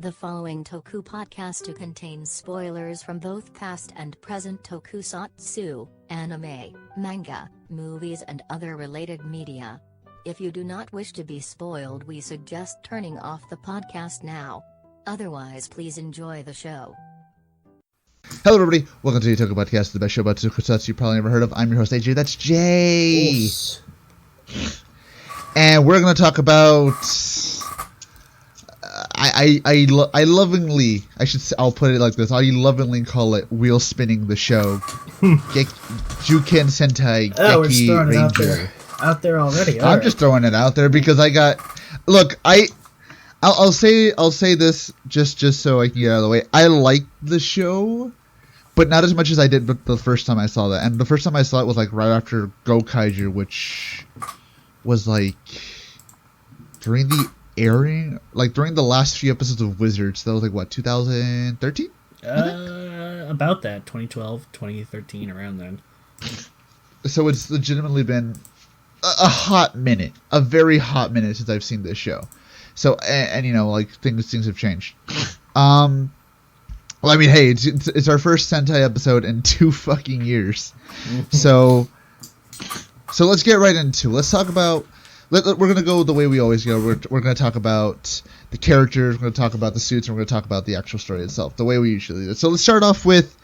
The following Toku Podcastu contains spoilers from both past and present tokusatsu, anime, manga, movies and other related media. If you do not wish to be spoiled, we suggest turning off the podcast now. Otherwise, please enjoy the show. Hello everybody, welcome to the Toku Podcast, the best show about Tokusatsu you probably never heard of. I'm your host AJ, that's Jay. Yes. And we're going to talk about... I lovingly, I'll put it like this, I lovingly call it wheel spinning the show. Jyuken Sentai Gekiranger. Out there already. I'm just throwing it out there because I got... Look, I'll say this just so I can get out of the way. I like the show, but not as much as I did the first time I saw that. And the first time I saw it was like right after Gokaiger, which was like during the airing, like during the last few episodes of Wizards. That was like what, 2013? About that, 2012, 2013, around then. So it's legitimately been a hot minute, a very hot minute since I've seen this show. So and you know, like things have changed. Well, I mean, hey, it's our first Sentai episode in 2 fucking years. So let's get right into it. Let's talk about. We're gonna go the way we always go. We're gonna talk about the characters. We're gonna talk about the suits, and we're gonna talk about the actual story itself, the way we usually do. So let's start off with,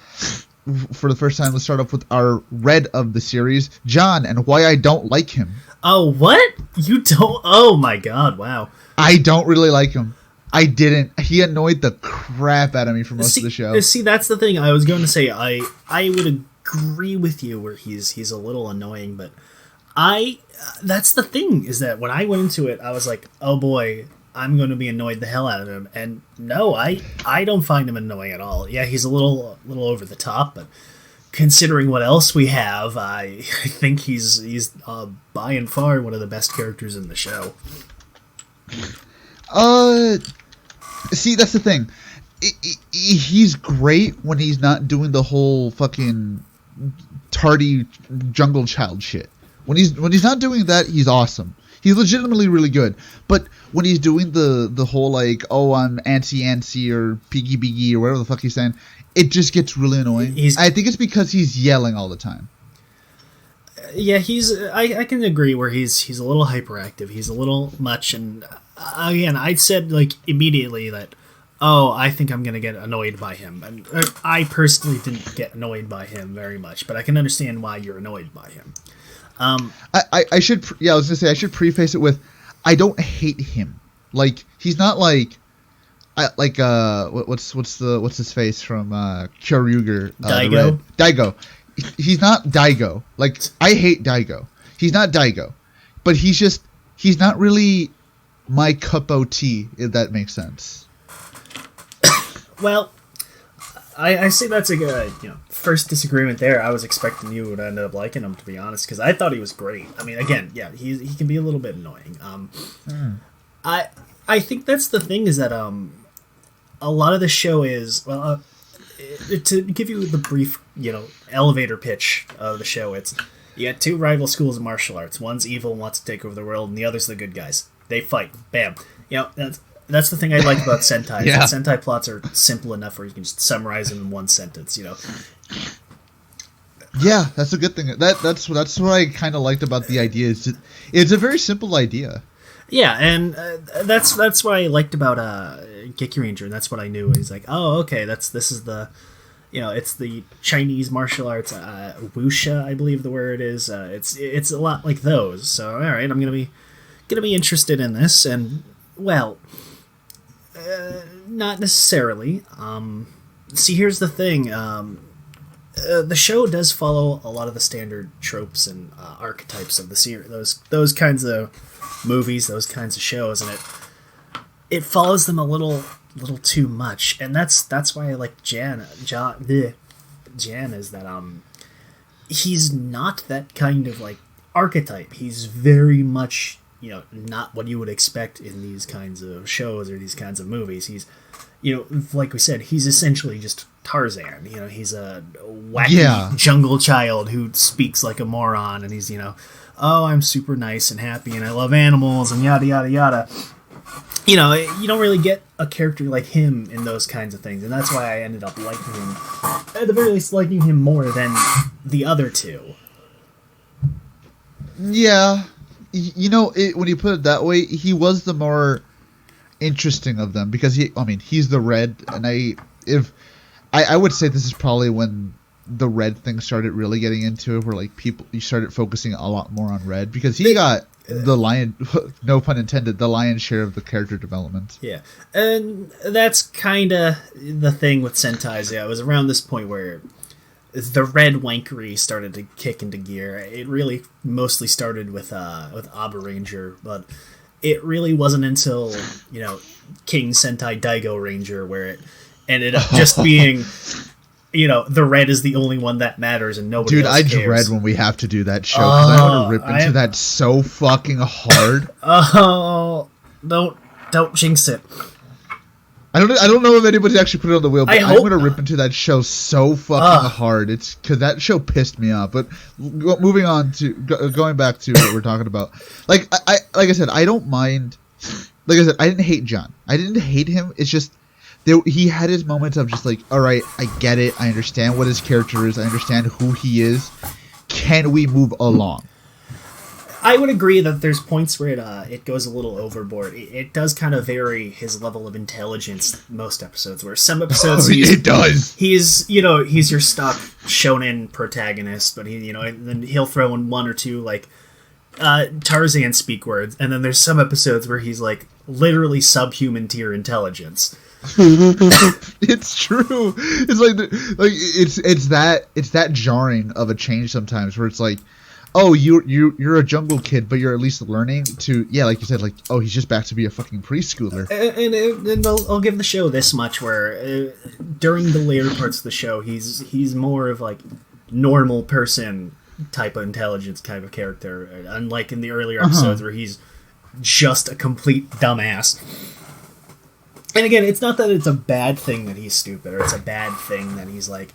for the first time, let's start off with our red of the series, John, and why I don't like him. Oh, what? You don't? Oh my god! Wow. I don't really like him. I didn't. He annoyed the crap out of me for most of the show. See, that's the thing. I was going to say I would agree with you where he's a little annoying, but that's the thing is that when I went into it, I was like, oh boy, I'm going to be annoyed the hell out of him. And no, I don't find him annoying at all. Yeah, he's a little over the top, but considering what else we have, I think he's by and far one of the best characters in the show. See, that's the thing. He's great when he's not doing the whole fucking tardy jungle child shit. When he's not doing that, he's awesome. He's legitimately really good. But when he's doing the whole like, oh, I'm antsy or piggy biggy or whatever the fuck he's saying, it just gets really annoying. I think it's because he's yelling all the time. Yeah, I can agree where he's a little hyperactive. He's a little much, and again, I said like immediately that, oh, I think I'm gonna get annoyed by him. And I personally didn't get annoyed by him very much, but I can understand why you're annoyed by him. I should I was gonna say I should preface it with I don't hate him. Like he's not like what's his face from Kyoryuger, Daigo. He's not Daigo. Like, I hate Daigo. He's not Daigo. But he's not really my cup of tea, if that makes sense. Well, I say that's a good, first disagreement there. I was expecting you would end up liking him, to be honest, because I thought he was great. I mean, again, yeah, he can be a little bit annoying. I think that's the thing is that a lot of the show is, well, to give you the brief, elevator pitch of the show, it's you got 2 rival schools of martial arts. One's evil and wants to take over the world, and the other's the good guys. They fight. Bam. That's the thing I like about Sentai. Yeah. Sentai plots are simple enough where you can just summarize them in one sentence. Yeah, that's a good thing. That's what I kind of liked about the idea. It's a very simple idea. Yeah, and that's what I liked about Gekiranger, and that's what I knew. He's like, oh, okay, this is the, it's the Chinese martial arts, wuxia, I believe the word is. It's a lot like those. So all right, I'm gonna be interested in this, and well, not necessarily. See, here's the thing. The show does follow a lot of the standard tropes and archetypes of the series. Those kinds of movies, those kinds of shows, and it follows them a little too much, and that's why I like Jan is that he's not that kind of like archetype. He's very much not what you would expect in these kinds of shows or these kinds of movies. He's like we said, he's essentially just Tarzan. He's a wacky jungle child who speaks like a moron, and he's oh, I'm super nice and happy and I love animals and yada yada yada. you know, you don't really get a character like him in those kinds of things, and that's why I ended up liking him, at the very least, liking him more than the other two. Yeah, you know, when you put it that way, he was the more interesting of them because he's the red, and I would say this is probably when the red thing started really getting into it, where like you started focusing a lot more on red because he got the lion, no pun intended, the lion's share of the character development. Yeah, and that's kind of the thing with Sentai. Yeah, it was around this point where the red wankery started to kick into gear. It really mostly started with Aba Ranger, but it really wasn't until, you know, King Sentai Daigo Ranger where it ended up just being, you know, the red is the only one that matters and nobody else cares. Dude, I dread when we have to do that show because I want to rip into that so fucking hard. Oh, don't jinx it. I don't know if anybody's actually put it on the wheel, but I'm going to rip into that show so fucking hard. It's because that show pissed me off. But moving on to going back to what we're talking about, like I said, I don't mind. Like I said, I didn't hate John. I didn't hate him. It's just he had his moments of just like, all right, I get it. I understand what his character is. I understand who he is. Can we move along? I would agree that there's points where it goes a little overboard. It does kind of vary his level of intelligence most episodes, where some episodes it does. He's your stock shonen protagonist, but then he'll throw in one or two like Tarzan speak words, and then there's some episodes where he's like literally subhuman tier intelligence. It's true. It's it's that jarring of a change sometimes, where it's like, oh, you're a jungle kid, but you're at least learning to, yeah, like you said, like, oh, he's just back to be a fucking preschooler. And I'll give the show this much, where during the later parts of the show, he's more of like normal person type of intelligence type of character, unlike in the earlier episodes where he's just a complete dumbass. And again, it's not that it's a bad thing that he's stupid, or it's a bad thing that he's like,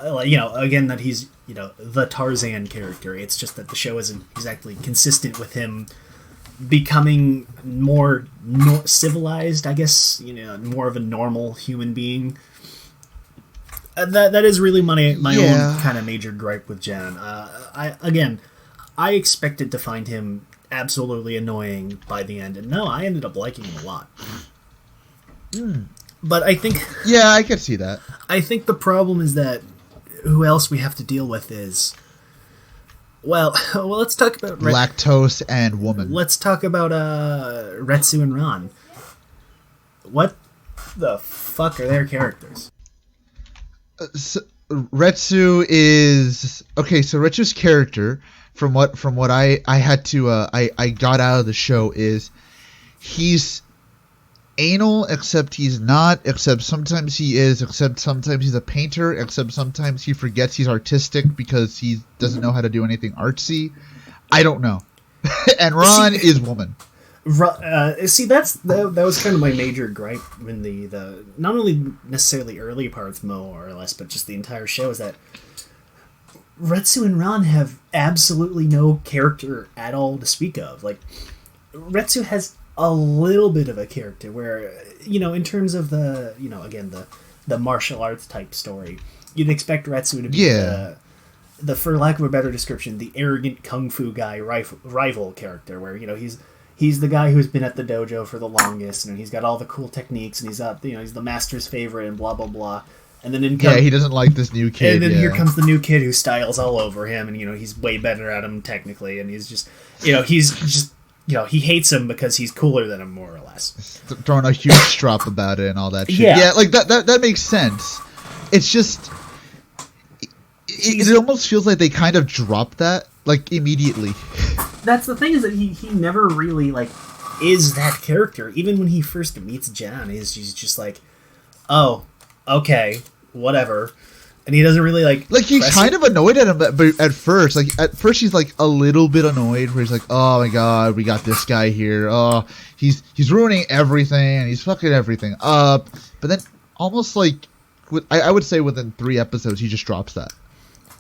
again, that he's, the Tarzan character. It's just that the show isn't exactly consistent with him becoming more civilized, I guess, more of a normal human being. That is really my own kind of major gripe with Jan. I expected to find him absolutely annoying by the end, and no, I ended up liking him a lot. But I think... Yeah, I could see that. I think the problem is that who else we have to deal with is... Well, let's talk about... Lactose and woman. Let's talk about Retsu and Ran. What the fuck are their characters? Retsu is... Okay, so Retsu's character, from what I had to... I got out of the show is... He's... anal, except he's not, except sometimes he is, except sometimes he's a painter, except sometimes he forgets he's artistic because he doesn't know how to do anything artsy. I don't know. And Ron is woman. That was kind of my major gripe in the not only necessarily early parts, more or less, but just the entire show, is that Retsu and Ran have absolutely no character at all to speak of. Like, Retsu has a little bit of a character where, in terms of the, again, the martial arts type story, you'd expect Retsu to be the, for lack of a better description, the arrogant kung fu guy rival character, where, he's the guy who's been at the dojo for the longest, and he's got all the cool techniques, and he's got, he's the master's favorite, and blah, blah, blah. And then he doesn't like this new kid. And then here comes the new kid who styles all over him, and, he's way better at him technically, and he's just, he hates him because he's cooler than him, more or less. Throwing a huge strop about it and all that shit. Yeah, like that makes sense. It's just... It almost feels like they kind of dropped that, like, immediately. That's the thing, is that he never really, like, is that character. Even when he first meets Jan, he's just like, oh, okay, whatever. And he doesn't really, like he's kind of annoyed at him, but at first. Like, at first he's, like, a little bit annoyed, where he's like, oh my god, we got this guy here. Oh, he's ruining everything, and he's fucking everything up. But then, almost, like, I would say within 3 episodes, he just drops that.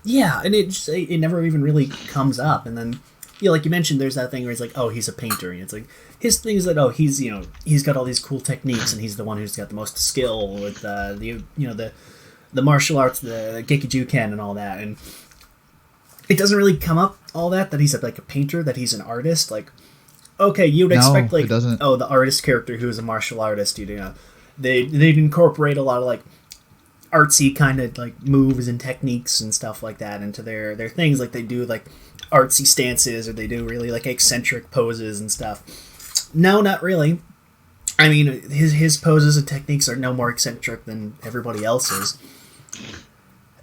Yeah, and it never even really comes up. And then like you mentioned, there's that thing where he's like, oh, he's a painter, and it's like his thing is that, oh, he's he's got all these cool techniques, and he's the one who's got the most skill with the martial arts, the Jyuken and all that, and it doesn't really come up all that he's like a painter, that he's an artist. Like, okay, you'd expect like, oh, the artist character who's a martial artist, they'd incorporate a lot of like artsy kind of like moves and techniques and stuff like that into their things. Like they do like artsy stances, or they do really like eccentric poses and stuff. No, not really. I mean, his poses and techniques are no more eccentric than everybody else's.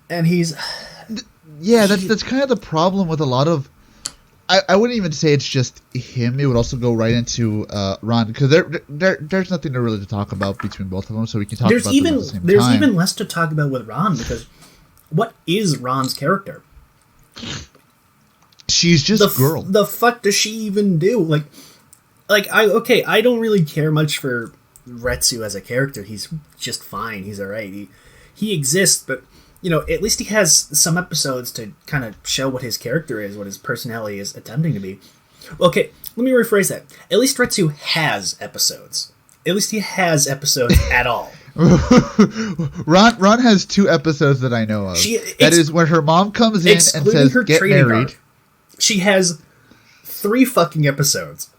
And that's kind of the problem with a lot of. I wouldn't even say it's just him. It would also go right into Ron, because there's nothing really to talk about between both of them, so we can talk about them at the same time. There's even less to talk about with Ron, because what is Ron's character? She's just a girl. The fuck does she even do? I don't really care much for Retsu as a character. He's just fine. He's alright. He exists, but at least he has some episodes to kind of show what his character is, what his personality is attempting to be. Okay, let me rephrase that. At least Retsu has episodes. At least he has episodes at all. Ron has 2 episodes that I know of. That is when her mom comes in and says, "Get married." She has 3 fucking episodes.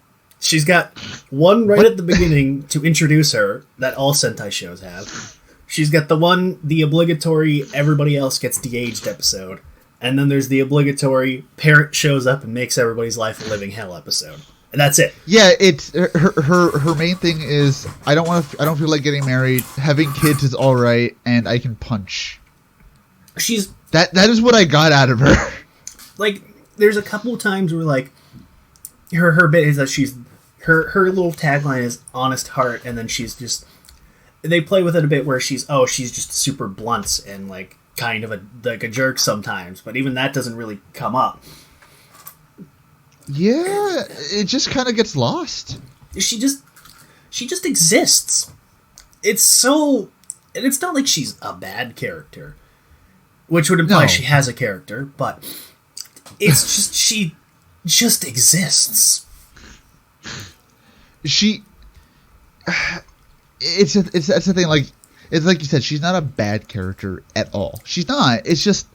She's got one right at the beginning to introduce her, that all Sentai shows have. She's got the obligatory everybody else gets de-aged episode. And then there's the obligatory parent shows up and makes everybody's life a living hell episode. And that's it. Yeah, it's her main thing is I don't feel like getting married, having kids is alright, and I can punch. That is what I got out of her. Like, there's a couple of times where like her bit is that her little tagline is honest heart, and then they play with it a bit where she's just super blunt and like kind of a jerk sometimes, but even that doesn't really come up. Yeah, it just kind of gets lost. She just exists. And it's not like she's a bad character, which would imply she has a character, but it's just she just exists. It's the thing, like, it's like you said, she's not a bad character at all. She's not. It's just,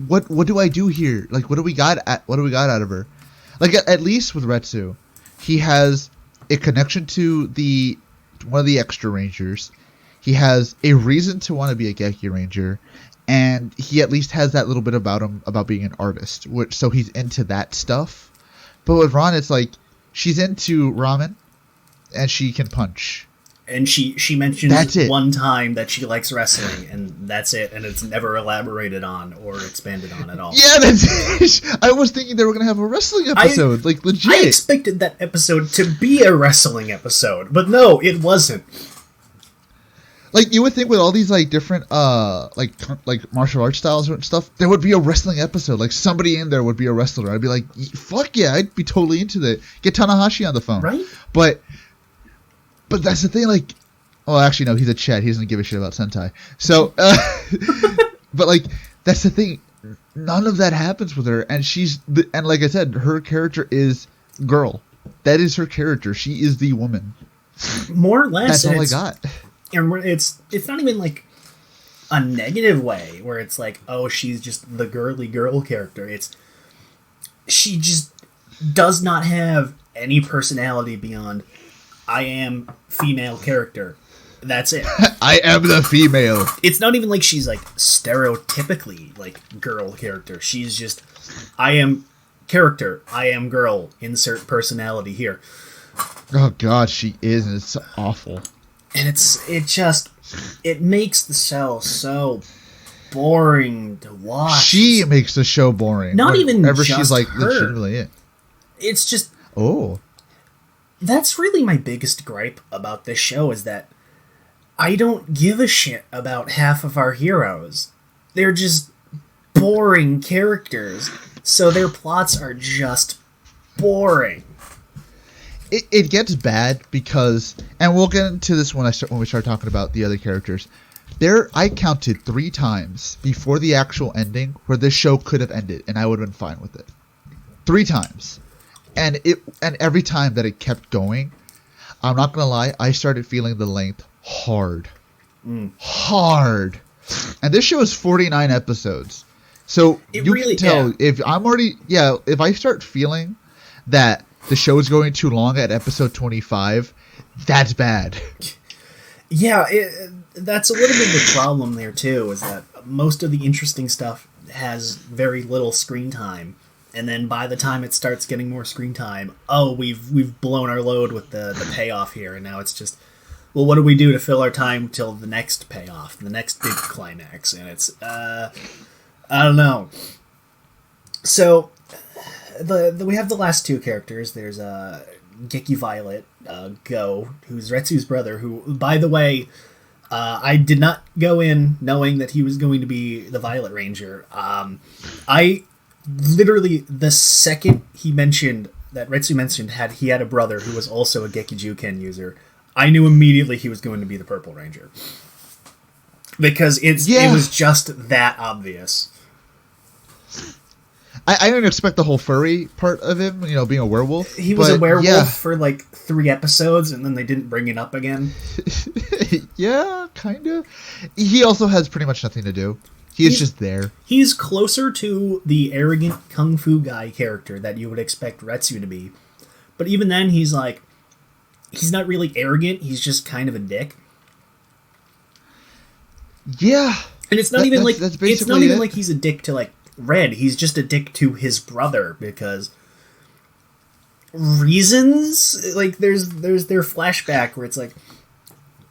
what do I do here? Like, what do we got out of her? Like, at least with Retsu, he has a connection to one of the extra rangers. He has a reason to want to be a Gekiranger, and he at least has that little bit about him about being an artist, so he's into that stuff. But with Ron, it's like she's into ramen, and she can punch. And she mentions one time that she likes wrestling, and that's it, and it's never elaborated on or expanded on at all. Yeah, that's it. I was thinking they were going to have a wrestling episode, like legit. I expected that episode to be a wrestling episode, but no, it wasn't. Like, you would think with all these like different like martial arts styles and stuff, there would be a wrestling episode. Like, somebody in there would be a wrestler. I'd be like, fuck yeah, I'd be totally into that. Get Tanahashi on the phone, right? But that's the thing, like... Well, actually, no, he's a Chet. He doesn't give a shit about Sentai. So, but, like, that's the thing. None of that happens with her. And and like I said, her character is girl. That is her character. She is the woman. More or less. That's all I got. And it's not even, like, a negative way, where it's like, oh, she's just the girly girl character. She just does not have any personality beyond... I am female character. That's it. I am the female. It's not even like she's like stereotypically like girl character. She's just, I am character. I am girl. Insert personality here. Oh god, she is, and it's awful. And it makes the show so boring to watch. She makes the show boring. Not even just she's like her. Legitimately it. It's just That's really my biggest gripe about this show, is that I don't give a shit about half of our heroes. They're just boring characters, so their plots are just boring. It gets bad because, and we'll get into this when we start talking about the other characters. I counted 3 times before the actual ending where this show could have ended, and I would have been fine with it. 3 times, and every time that it kept going, I'm not gonna lie, I started feeling the length hard. Hard. And this show is 49 episodes. So you can tell if I start feeling that the show is going too long at episode 25, that's bad. Yeah, that's a little bit of the problem there too, is that most of the interesting stuff has very little screen time. And then by the time it starts getting more screen time, we've blown our load with the payoff here, and now it's just, well, what do we do to fill our time till the next payoff, the next big climax? And it's, I don't know. So, we have the last 2 characters. There's Geki Violet, Go, who's Retsu's brother, who, by the way, I did not go in knowing that he was going to be the Violet Ranger. I literally, the second he mentioned, that Retsu mentioned he had a brother who was also a Gekijuken user, I knew immediately he was going to be the Purple Ranger. Because it was just that obvious. I didn't expect the whole furry part of him, being a werewolf. He was a werewolf for like 3 episodes, and then they didn't bring it up again. Yeah, kind of. He also has pretty much nothing to do. He's just there. He's closer to the arrogant kung fu guy character that you would expect Retsu to be. But even then, he's not really arrogant. He's just kind of a dick. Yeah. And it's not even like he's a dick to like Red. He's just a dick to his brother because reasons. Like there's their flashback where it's like,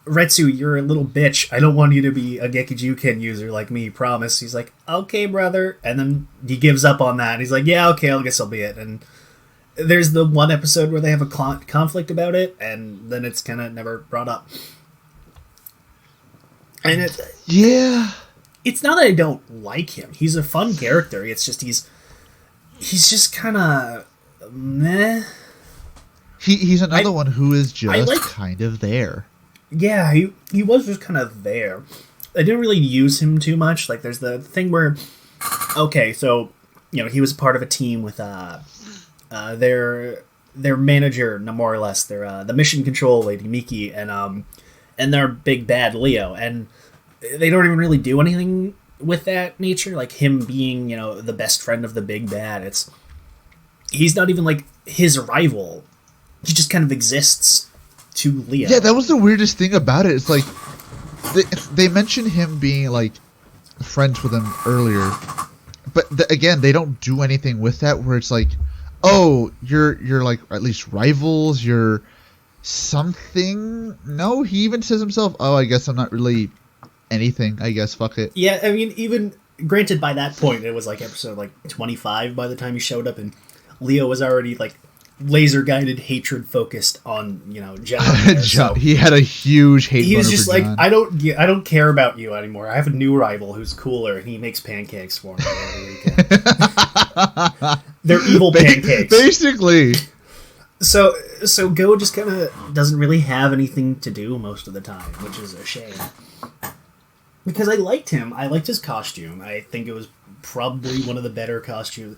Retsu, you're a little bitch. I don't want you to be a Gekijuken user like me, promise. He's like, okay, brother. And then he gives up on that. He's like, yeah, okay, I guess I'll be it. And there's the one episode where they have a conflict about it, and then it's kind of never brought up. And it's not that I don't like him. He's a fun character. It's just he's just kind of meh. He's another one who is just kind of there. Yeah, he was just kind of there. I didn't really use him too much. Like, there's the thing where, okay, so, he was part of a team with their manager, more or less, their the mission control lady, Miki, and their big bad, Leo. And they don't even really do anything with that nature, like him being, the best friend of the big bad. He's not even, like, his rival. He just kind of exists to Leo. Yeah, that was the weirdest thing about it. It's like they mentioned him being like friends with him earlier, but again, they don't do anything with that. Where it's like, oh, you're like at least rivals. You're something. No, he even says himself, oh, I guess I'm not really anything. I guess fuck it. Yeah, I mean, even granted, by that point, it was like episode like 25 by the time he showed up, and Leo was already like laser guided hatred focused on John. So he had a huge hate. He was just like, John. I don't care about you anymore. I have a new rival who's cooler, and he makes pancakes for me every weekend. They're evil pancakes, basically. So Go just kind of doesn't really have anything to do most of the time, which is a shame. Because I liked him. I liked his costume. I think it was probably one of the better costumes.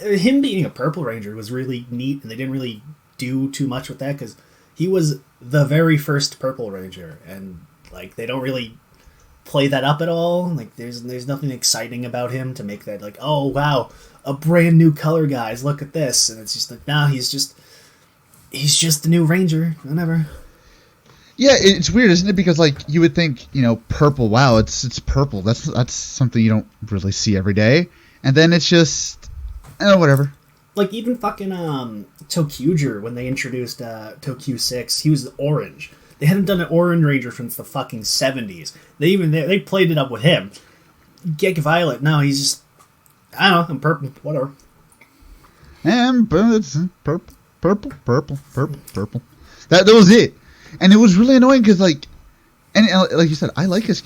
Him being a Purple Ranger was really neat, and they didn't really do too much with that because he was the very first Purple Ranger, and like they don't really play that up at all. Like there's nothing exciting about him to make that like, oh wow, a brand new color, guys, look at this. And it's just like, nah, he's just the new Ranger, whatever. Yeah, it's weird, isn't it? Because like you would think, purple, wow, it's purple. That's something you don't really see every day, and then it's just. Whatever. Like, even fucking Tokuger, when they introduced Tokyo 6, he was orange. They hadn't done an Orange Ranger since the fucking 70s. They played it up with him. Gek Violet, no, he's just... I don't know, I'm purple, whatever. And it's purple. That was it. And it was really annoying because, like... And like you said, I like his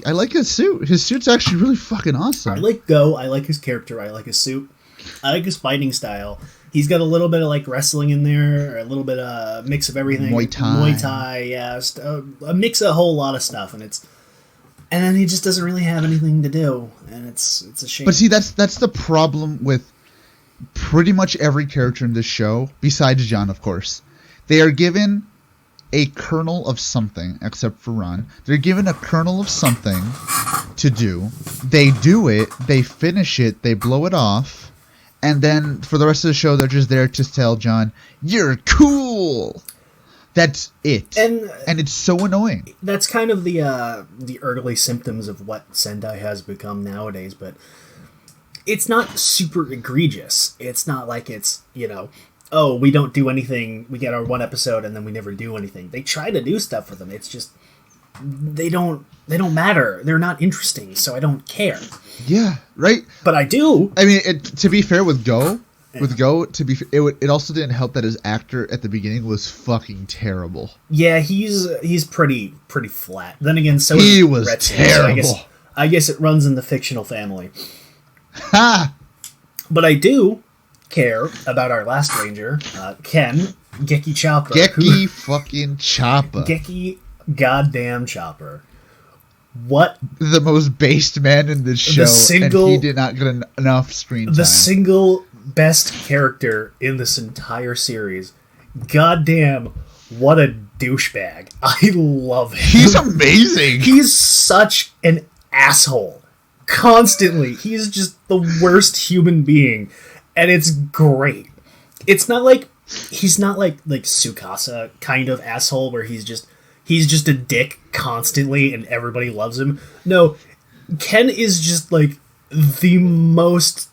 suit. His suit's actually really fucking awesome. I like Go, I like his character, I like his suit. I like his fighting style. He's got a little bit of like wrestling in there, or a little bit of mix of everything. Muay Thai, yeah, a mix of a whole lot of stuff, and then he just doesn't really have anything to do, and it's a shame. But see, that's the problem with pretty much every character in this show, besides John, of course, they are given a kernel of something, except for Ron. They're given a kernel of something to do. They do it, they finish it, they blow it off, and then for the rest of the show, they're just there to tell John, "You're cool." That's it. And it's so annoying. That's kind of the early symptoms of what Sendai has become nowadays, but it's not super egregious. It's not like it's, oh, we don't do anything, we get our one episode and then we never do anything. They try to do stuff for them. It's just they don't matter. They're not interesting, so I don't care. Yeah, right? But I do. I mean, to be fair with Go, it also didn't help that his actor at the beginning was fucking terrible. Yeah, he's pretty flat. Then again, so he was Retsu, terrible. So I guess it runs in the fictional family. Ha! But I do care about our last ranger, Ken Geki Chopper. Geki fucking Chopper. Geki goddamn Chopper. What? The most based man in this show, and he did not get enough screen time. The single best character in this entire series. Goddamn, what a douchebag. I love him. He's amazing. He's such an asshole. Constantly. He's just the worst human being. And it's great. It's not like... He's not like Tsukasa kind of asshole where he's just a dick constantly and everybody loves him. No, Ken is just like the most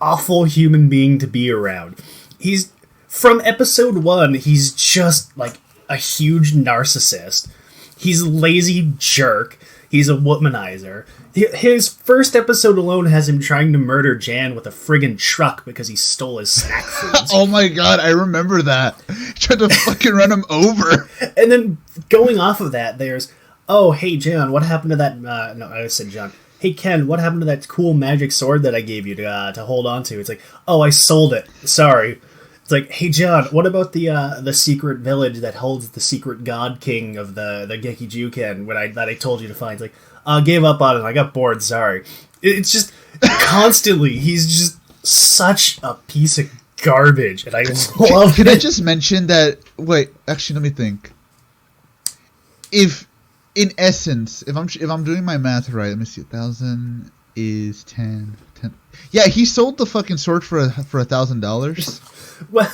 awful human being to be around. He's from episode 1, he's just like a huge narcissist. He's a lazy jerk. He's a womanizer. His first episode alone has him trying to murder Jan with a friggin' truck because he stole his snack foods. Oh my god, I remember that. He tried to fucking run him over. And then going off of that, there's, oh, hey, Jan, what happened to that... no, I said John. Hey, Ken, what happened to that cool magic sword that I gave you to hold on to? It's like, oh, I sold it. Sorry. It's like, hey, John, what about the secret village that holds the secret god king of the Geki Jyuken that I told you to find? It's like, I gave up on it. I got bored. Sorry. It's just constantly, he's just such a piece of garbage, and I love it. Can I just mention that... Wait, actually, let me think. If... In essence, if I'm doing my math right, let me see. 1,000 is 10. Yeah, he sold the fucking sword for $1,000. Well,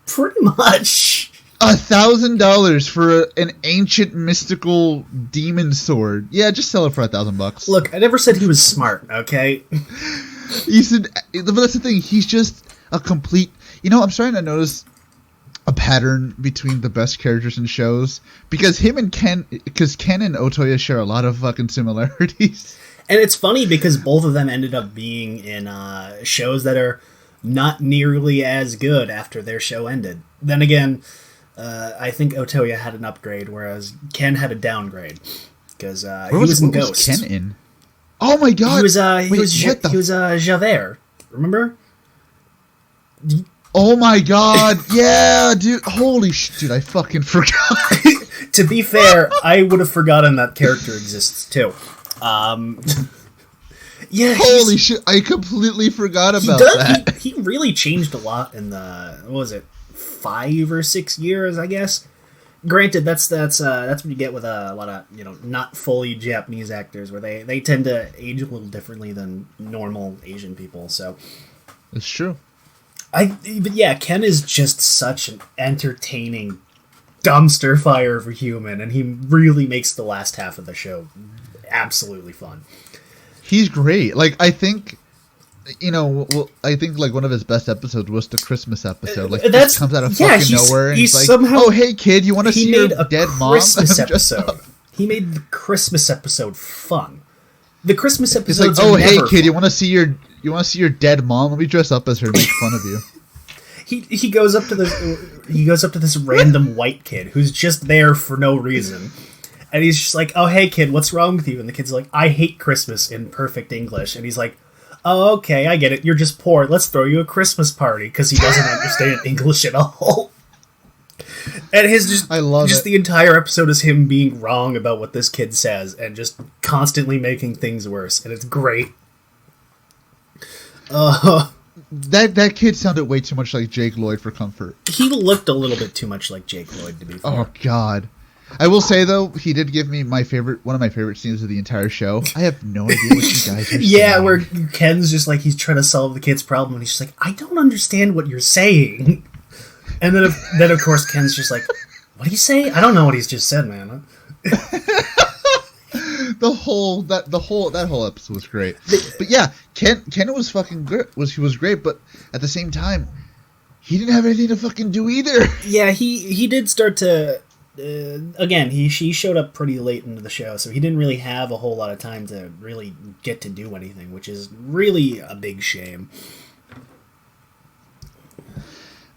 pretty much. $1,000 for an ancient mystical demon sword. Yeah, just sell it for $1,000. Look, I never said he was smart. Okay. You said, but that's the thing. He's just a complete. I'm starting to notice a pattern between the best characters in shows because Ken and Otoya share a lot of fucking similarities. And it's funny because both of them ended up being in shows that are not nearly as good after their show ended. Then again, I think Otoya had an upgrade, whereas Ken had a downgrade because he was in Ghost. Ken in? Oh my god! He was Javert. Remember? Oh my god, yeah, dude. Holy shit, dude, I fucking forgot. To be fair, I would have forgotten that character exists too. Yeah. Holy shit, I completely forgot about that. He really changed a lot in the, what was it, 5 or 6 years, I guess? Granted, that's what you get with a lot of, not fully Japanese actors, where they tend to age a little differently than normal Asian people, so. It's true. But yeah, Ken is just such an entertaining dumpster fire of a human, and he really makes the last half of the show absolutely fun. He's great. I think, I think one of his best episodes was the Christmas episode. That comes out of fucking nowhere, and he's like, somehow, "Oh, hey kid, you want to see your dead mom?" Christmas episode. He made the Christmas episode fun. The Christmas episodes. It's like, "Oh, hey kid, you want to see your dead mom? Let me dress up as her and make fun of you." He goes up to this random white kid who's just there for no reason. And he's just like, "Oh, hey kid, what's wrong with you?" And the kid's like, "I hate Christmas," in perfect English. And he's like, "Oh, okay, I get it. You're just poor. Let's throw you a Christmas party," because he doesn't understand English at all. And the entire episode is him being wrong about what this kid says and just constantly making things worse. And it's great. That kid sounded way too much like Jake Lloyd for comfort. He looked a little bit too much like Jake Lloyd, to be fair. Oh God. I will say though, he did give me one of my favorite scenes of the entire show. I have no idea what you guys are saying. Where Ken's just like, he's trying to solve the kid's problem, and he's just like, I don't understand what you're saying. And then of course Ken's just like, what do you say? I don't know what he's just said, man. That whole episode was great. But yeah, Ken was fucking great. He was great, but at the same time, he didn't have anything to fucking do either. Yeah, he did start to. Again, he showed up pretty late into the show, so he didn't really have a whole lot of time to really get to do anything, which is really a big shame.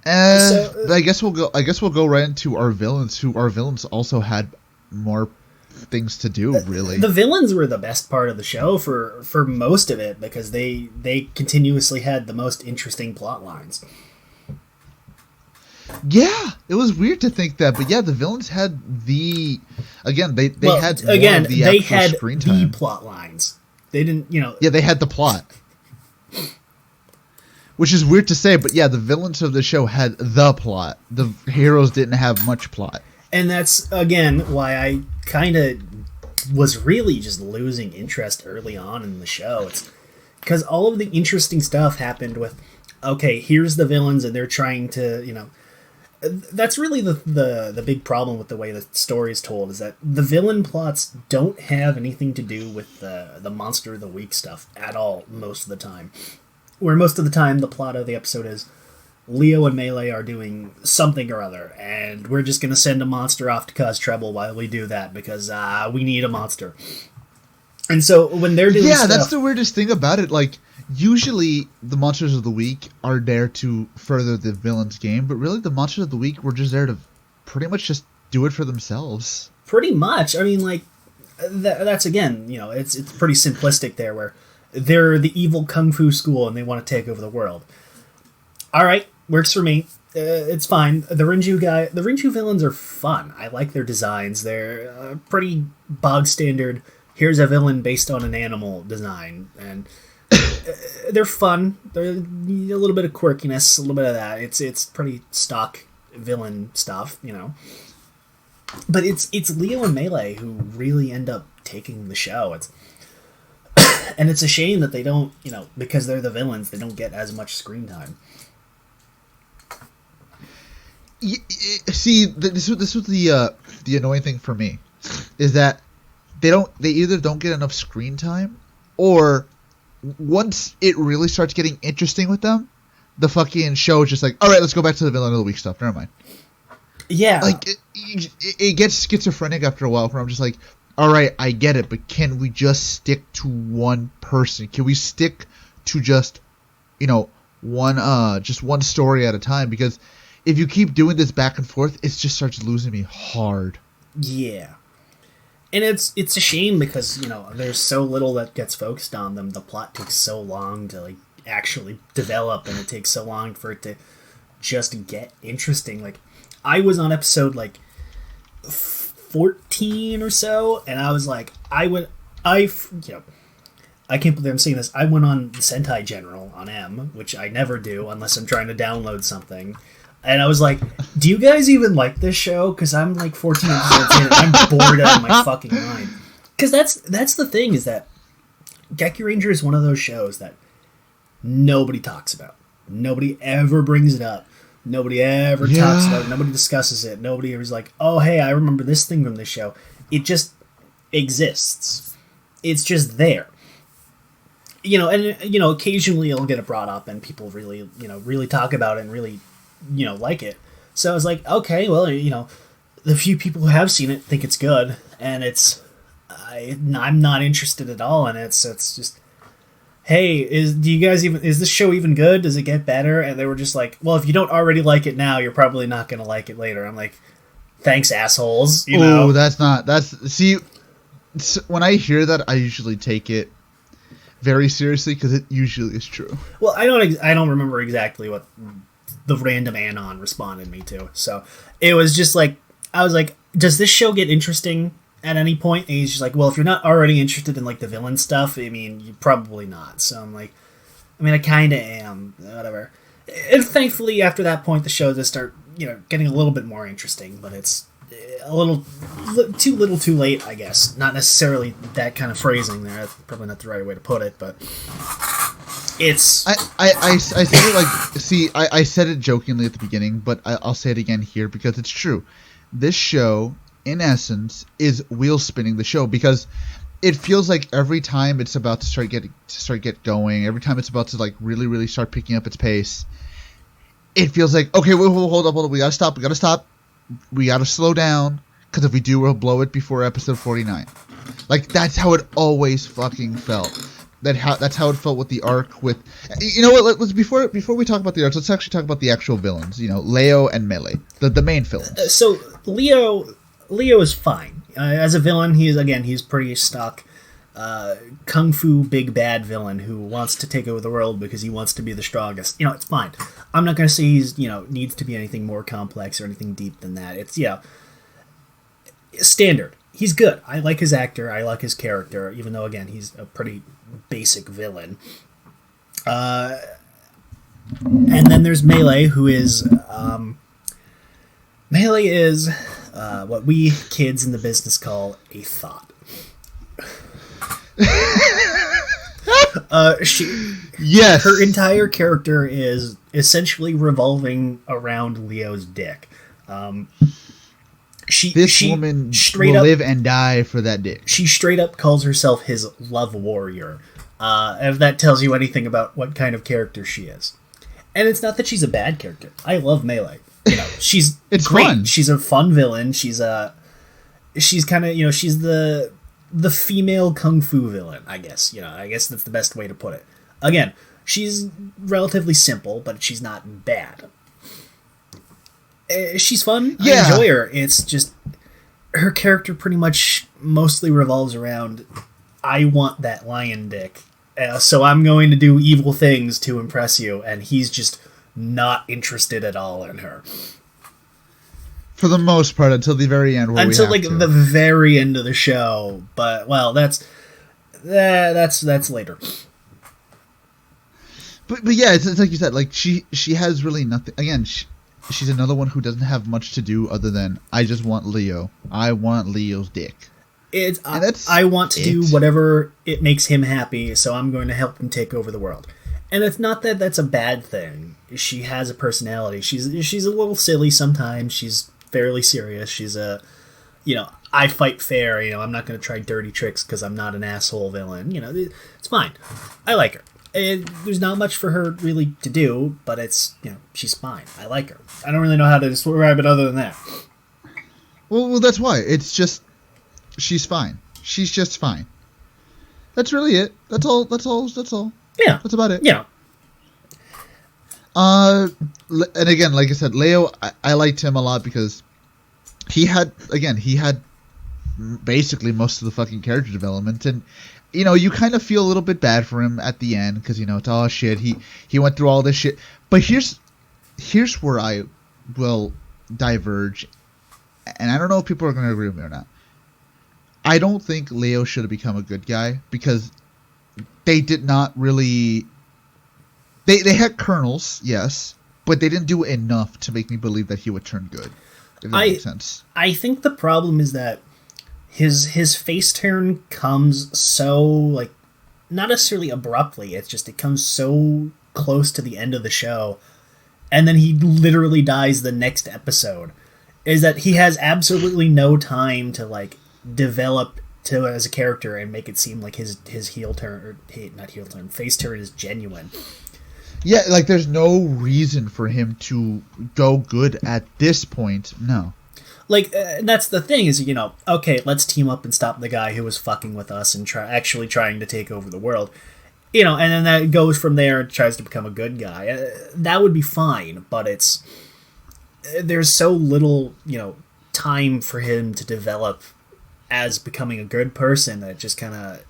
But I guess we'll go right into our villains. Our villains also had more things to do. Really, the villains were the best part of the show for most of it because they continuously had the most interesting plot lines. Yeah, it was weird to think that, but yeah, the villains had the screen time. The plot lines. They didn't, Yeah, they had the plot, which is weird to say, but yeah, the villains of the show had the plot. The heroes didn't have much plot, and that's again why I kind of was really just losing interest early on in the show. It's because all of the interesting stuff happened with, okay, here's the villains, and they're trying to, that's really the big problem with the way the story is told, is that the villain plots don't have anything to do with the monster of the week stuff at all most of the time. Where most of the time the plot of the episode is Leo and Melee are doing something or other, and we're just going to send a monster off to cause trouble while we do that because we need a monster. And so when they're doing stuff, that's the weirdest thing about it. Like, usually the monsters of the week are there to further the villain's game, but really the monsters of the week were just there to pretty much just do it for themselves. Pretty much. I mean, like, that's again, it's pretty simplistic there, where they're the evil kung fu school and they want to take over the world. All right, works for me. It's fine. The Rinju villains are fun. I like their designs. They're pretty bog standard. Here's a villain based on an animal design, and they're fun. They're a little bit of quirkiness, a little bit of that. It's pretty stock villain stuff, But it's Leo and Melee who really end up taking the show. And it's a shame that they don't, because they're the villains, they don't get as much screen time. See, this was the annoying thing for me, is that they either don't get enough screen time, or once it really starts getting interesting with them, the fucking show is just like, all right, let's go back to the villain of the week stuff. Never mind. Yeah. Like, it gets schizophrenic after a while, where I'm just like, all right, I get it, but can we just stick to one person? Can we stick to just, one story at a time? Because if you keep doing this back and forth, it just starts losing me hard. Yeah. And it's a shame because, there's so little that gets focused on them. The plot takes so long to, actually develop, and it takes so long for it to just get interesting. Like, I was on episode, 14 or so, and I was like, I can't believe I'm saying this. I went on Sentai General on M, which I never do unless I'm trying to download something. And I was like, do you guys even like this show? Because I'm 14 episodes in and I'm bored out of my fucking mind. Because that's the thing, is that Gekiranger is one of those shows that nobody talks about. Nobody ever brings it up. Nobody ever talks about it. Nobody discusses it. Nobody ever's like, oh, hey, I remember this thing from this show. It just exists. It's just there. And occasionally it'll get it brought up and people really, really talk about it and really, like it. So I was like, okay, well, the few people who have seen it think it's good, and I'm not interested at all in it. So it's just, hey, is this show even good? Does it get better? And they were just like, well, if you don't already like it now, you're probably not going to like it later. I'm like, thanks, assholes. Oh, see, when I hear that, I usually take it very seriously because it usually is true. Well, I don't remember exactly what the random anon responded me to. So it was just like, I was like, does this show get interesting at any point? And he's just like, well, if you're not already interested in the villain stuff, I mean, you probably not. So I'm like, I mean, I kind of am. Whatever. And thankfully, after that point, the show does start, getting a little bit more interesting. But it's a little too little, too late, I guess. Not necessarily that kind of phrasing there. That's probably not the right way to put it, but it's. I said it like. See, I said it jokingly at the beginning, but I'll say it again here because it's true. This show, in essence, is wheel spinning the show because it feels like every time it's about to get going, every time it's about to like really, really start picking up its pace, it feels like, okay, hold up, we gotta stop, we gotta slow down, because if we do, we'll blow it before episode 49. Like, that's how it always fucking felt. That's how it felt with the arc with... You know what, let's before we talk about the arcs, let's actually talk about the actual villains, Leo and Melee, the main villains. So, Leo is fine. As a villain, he's pretty stock kung fu big bad villain who wants to take over the world because he wants to be the strongest. It's fine. I'm not going to say he's, needs to be anything more complex or anything deep than that. It's, standard. He's good. I like his actor. I like his character, even though, again, he's a pretty basic villain. And then there's Melee, who is... Melee is what we kids in the business call a thought. Yes. Her entire character is essentially revolving around Leo's dick. This woman will live and die for that dick. She straight up calls herself his love warrior. If that tells you anything about what kind of character she is. And it's not that she's a bad character. I love Melee. She's it's great. Fun. She's a fun villain. She's kind of, she's the female kung fu villain, I guess. I guess that's the best way to put it. Again, she's relatively simple, but she's not bad. She's fun. Yeah. I enjoy her. It's just her character pretty much mostly revolves around, I want that lion dick, so I'm going to do evil things to impress you, and he's just not interested at all in her. For the most part, until the very end. Until the very end of the show, but that's later. But yeah, it's like you said. Like she has really nothing. Again, she's another one who doesn't have much to do other than I just want Leo. I want Leo's dick. I want to do whatever it makes him happy, so I'm going to help him take over the world. And it's not that that's a bad thing. She has a personality. She's a little silly sometimes. She's fairly serious. She's I fight fair. I'm not going to try dirty tricks because I'm not an asshole villain. It's fine. I like her. There's not much for her really to do, but it's, she's fine. I like her. I don't really know how to describe it other than that. Well, that's why. It's just, she's fine. She's just fine. That's really it. That's all. Yeah. That's about it. Yeah. And again, like I said, Leo, I liked him a lot because he had basically most of the fucking character development, and you kind of feel a little bit bad for him at the end because it's all shit. He went through all this shit, but here's where I will diverge, and I don't know if people are going to agree with me or not. I don't think Leo should have become a good guy because they did not really. They had kernels, yes, but they didn't do enough to make me believe that he would turn good. If that makes sense. I think the problem is that his face turn comes so not necessarily abruptly. It's just it comes so close to the end of the show, and then he literally dies the next episode. Is that he has absolutely no time to develop as a character and make it seem like his heel turn face turn is genuine. Yeah, there's no reason for him to go good at this point. No. That's the thing is, okay, let's team up and stop the guy who was fucking with us and actually trying to take over the world. And then that goes from there and tries to become a good guy. That would be fine, but there's so little, time for him to develop as becoming a good person that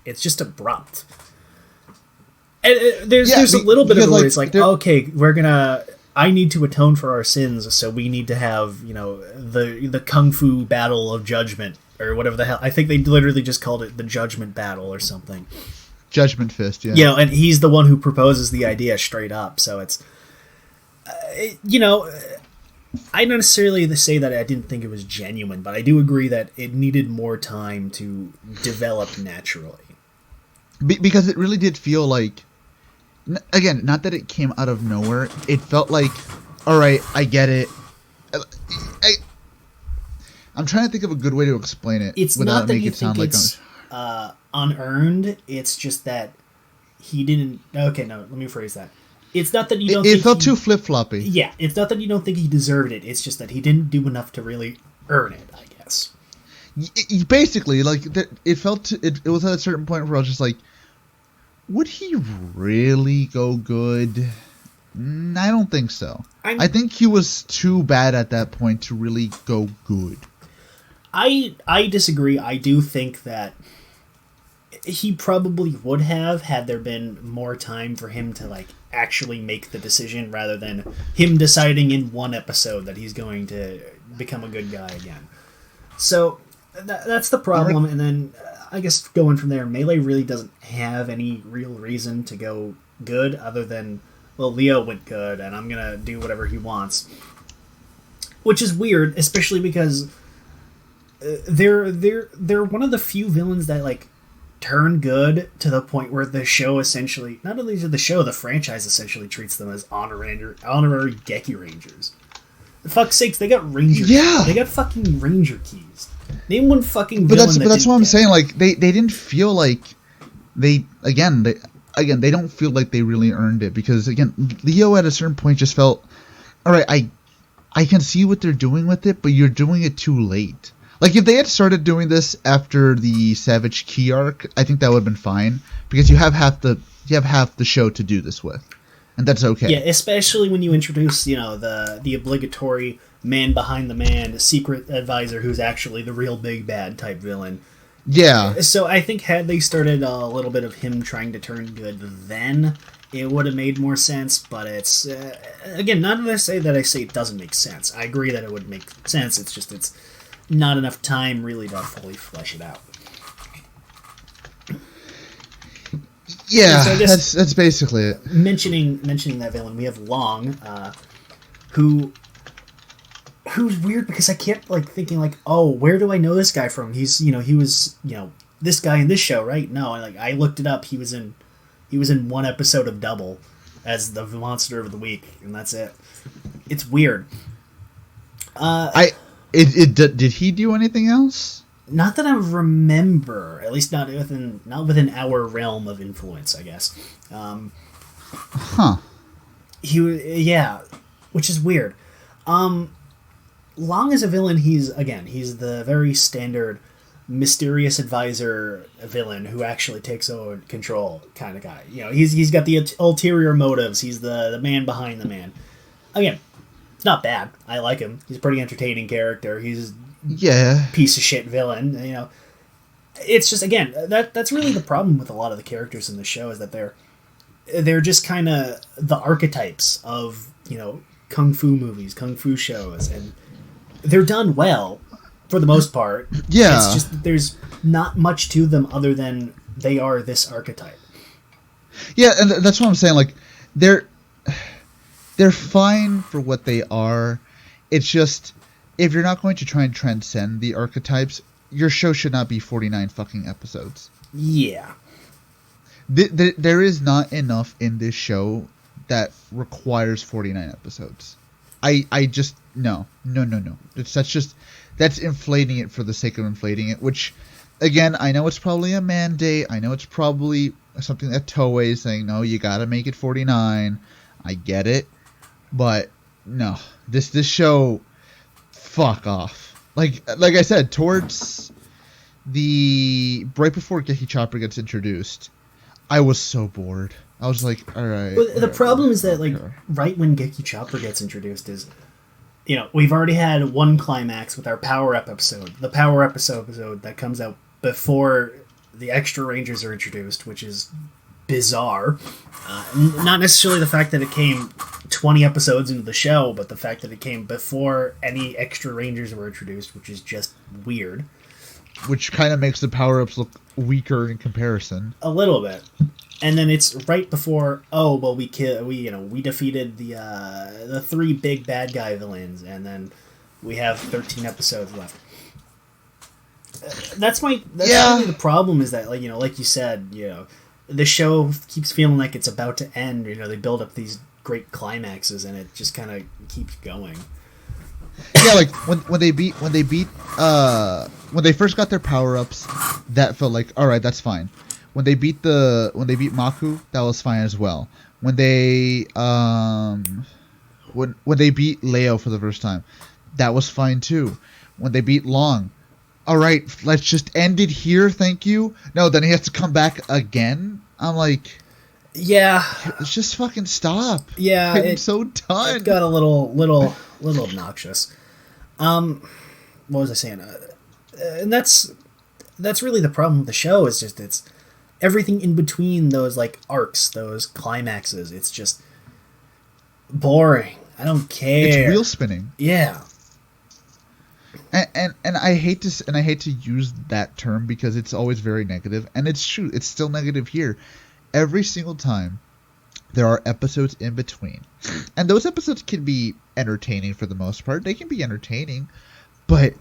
it's just abrupt. And there's a little bit of it where it's okay, I need to atone for our sins, so we need to have, the Kung Fu Battle of Judgment, or whatever the hell. I think they literally just called it the Judgment Battle or something. Judgment Fist, yeah. You know, and he's the one who proposes the idea straight up. So it's, you know, I don't necessarily say that I didn't think it was genuine, but I do agree that it needed more time to develop naturally. Because it really did feel like, again, not that it came out of nowhere. It felt like, all right, I get it. I'm trying to think of a good way to explain it. It's without not that making you it sound think like it's unearned. It's just that he didn't. Okay, no, let me rephrase that. It's not that you don't. It felt too flip floppy. Yeah, it's not that you don't think he deserved it. It's just that he didn't do enough to really earn it, I guess. Basically, like it felt. It was at a certain point where I was just like, would he really go good? I don't think so. I think he was too bad at that point to really go good. I disagree. I do think that he probably would have had there been more time for him to like actually make the decision rather than him deciding in one episode that he's going to become a good guy again. So that's the problem. And then I guess going from there, Melee really doesn't have any real reason to go good other than, well, Leo went good and I'm going to do whatever he wants. Which is weird, especially because they're one of the few villains that like turn good to the point where the show essentially, not only the show, the franchise essentially treats them as honorary Gekirangers. For fuck's sakes, they got ranger. Yeah, they got fucking ranger keys. Name one fucking. But villain that's what I'm saying. Like they didn't feel like they don't feel like they really earned it, because again, Leo at a certain point just felt, all right, I can see what they're doing with it, but you're doing it too late. Like, if they had started doing this after the Savage Key arc, I think that would have been fine, because you have half the show to do this with, and that's okay. Yeah, especially when you introduce, you know, the obligatory man behind the man, secret advisor who's actually the real big bad type villain. Yeah. So I think had they started a little bit of him trying to turn good, then it would have made more sense. But it's again, not that I say it doesn't make sense. I agree that it would make sense. It's just it's not enough time really to fully flesh it out. Yeah, so that's basically it. Mentioning that villain, we have Long, who's weird because I kept like thinking like, oh, where do I know this guy from? He was this guy in this show, right? No, I looked it up. He was in one episode of Double as the monster of the week, and that's it. It's weird. Did he do anything else? Not that I remember. At least not within our realm of influence, I guess. Which is weird. Long as a villain, he's the very standard mysterious advisor villain who actually takes over control kind of guy. You know, he's got the ulterior motives. He's the man behind the man. Again, it's not bad. I like him. He's a pretty entertaining character. He's piece of shit villain. You know, it's just again that's really the problem with a lot of the characters in the show is that they're just kind of the archetypes of, you know, kung fu movies, kung fu shows, and they're done well for the most part. Yeah, it's just that there's not much to them other than they are this archetype. Yeah, and that's what I'm saying. Like they're fine for what they are. It's just, if you're not going to try and transcend the archetypes, your show should not be 49 fucking episodes. Yeah. There is not enough in this show that requires 49 episodes. I just, no. That's inflating it for the sake of inflating it, which, again, I know it's probably a mandate. I know it's probably something that Toei is saying, no, you gotta make it 49. I get it. But, no. This show, fuck off. Like I said, towards right before Geki Chopper gets introduced, I was so bored. I was like, all right. But the problem is that, like, right when Geki Chopper gets introduced is, you know, we've already had one climax with our Power Up episode. The Power Up episode that comes out before the Extra Rangers are introduced, which is bizarre. Not necessarily the fact that it came 20 episodes into the show, but the fact that it came before any Extra Rangers were introduced, which is just weird. which kind of makes the power-ups look weaker in comparison. A little bit. And then it's right before, we defeated the 3 big bad guy villains, and then we have 13 episodes left. That's really the problem, is that, like you said, the show keeps feeling like it's about to end. They build up these great climaxes, and it just kind of keeps going. Yeah, like when they first got their power-ups, that felt like, all right, that's fine. When they beat Maku, that was fine as well. When they when they beat Leo for the first time, that was fine too. When they beat Long, all right, let's just end it here, thank you. No, then he has to come back again. I'm like, yeah, let's just fucking stop. Yeah, I'm so done. It got a little obnoxious. What was I saying? And that's really the problem with the show. Is just it's everything in between those like arcs, those climaxes. It's just boring. I don't care. It's wheel spinning. Yeah. And I hate to use that term because it's always very negative, and it's true. It's still negative here. Every single time there are episodes in between, and those episodes can be entertaining for the most part. They can be entertaining, but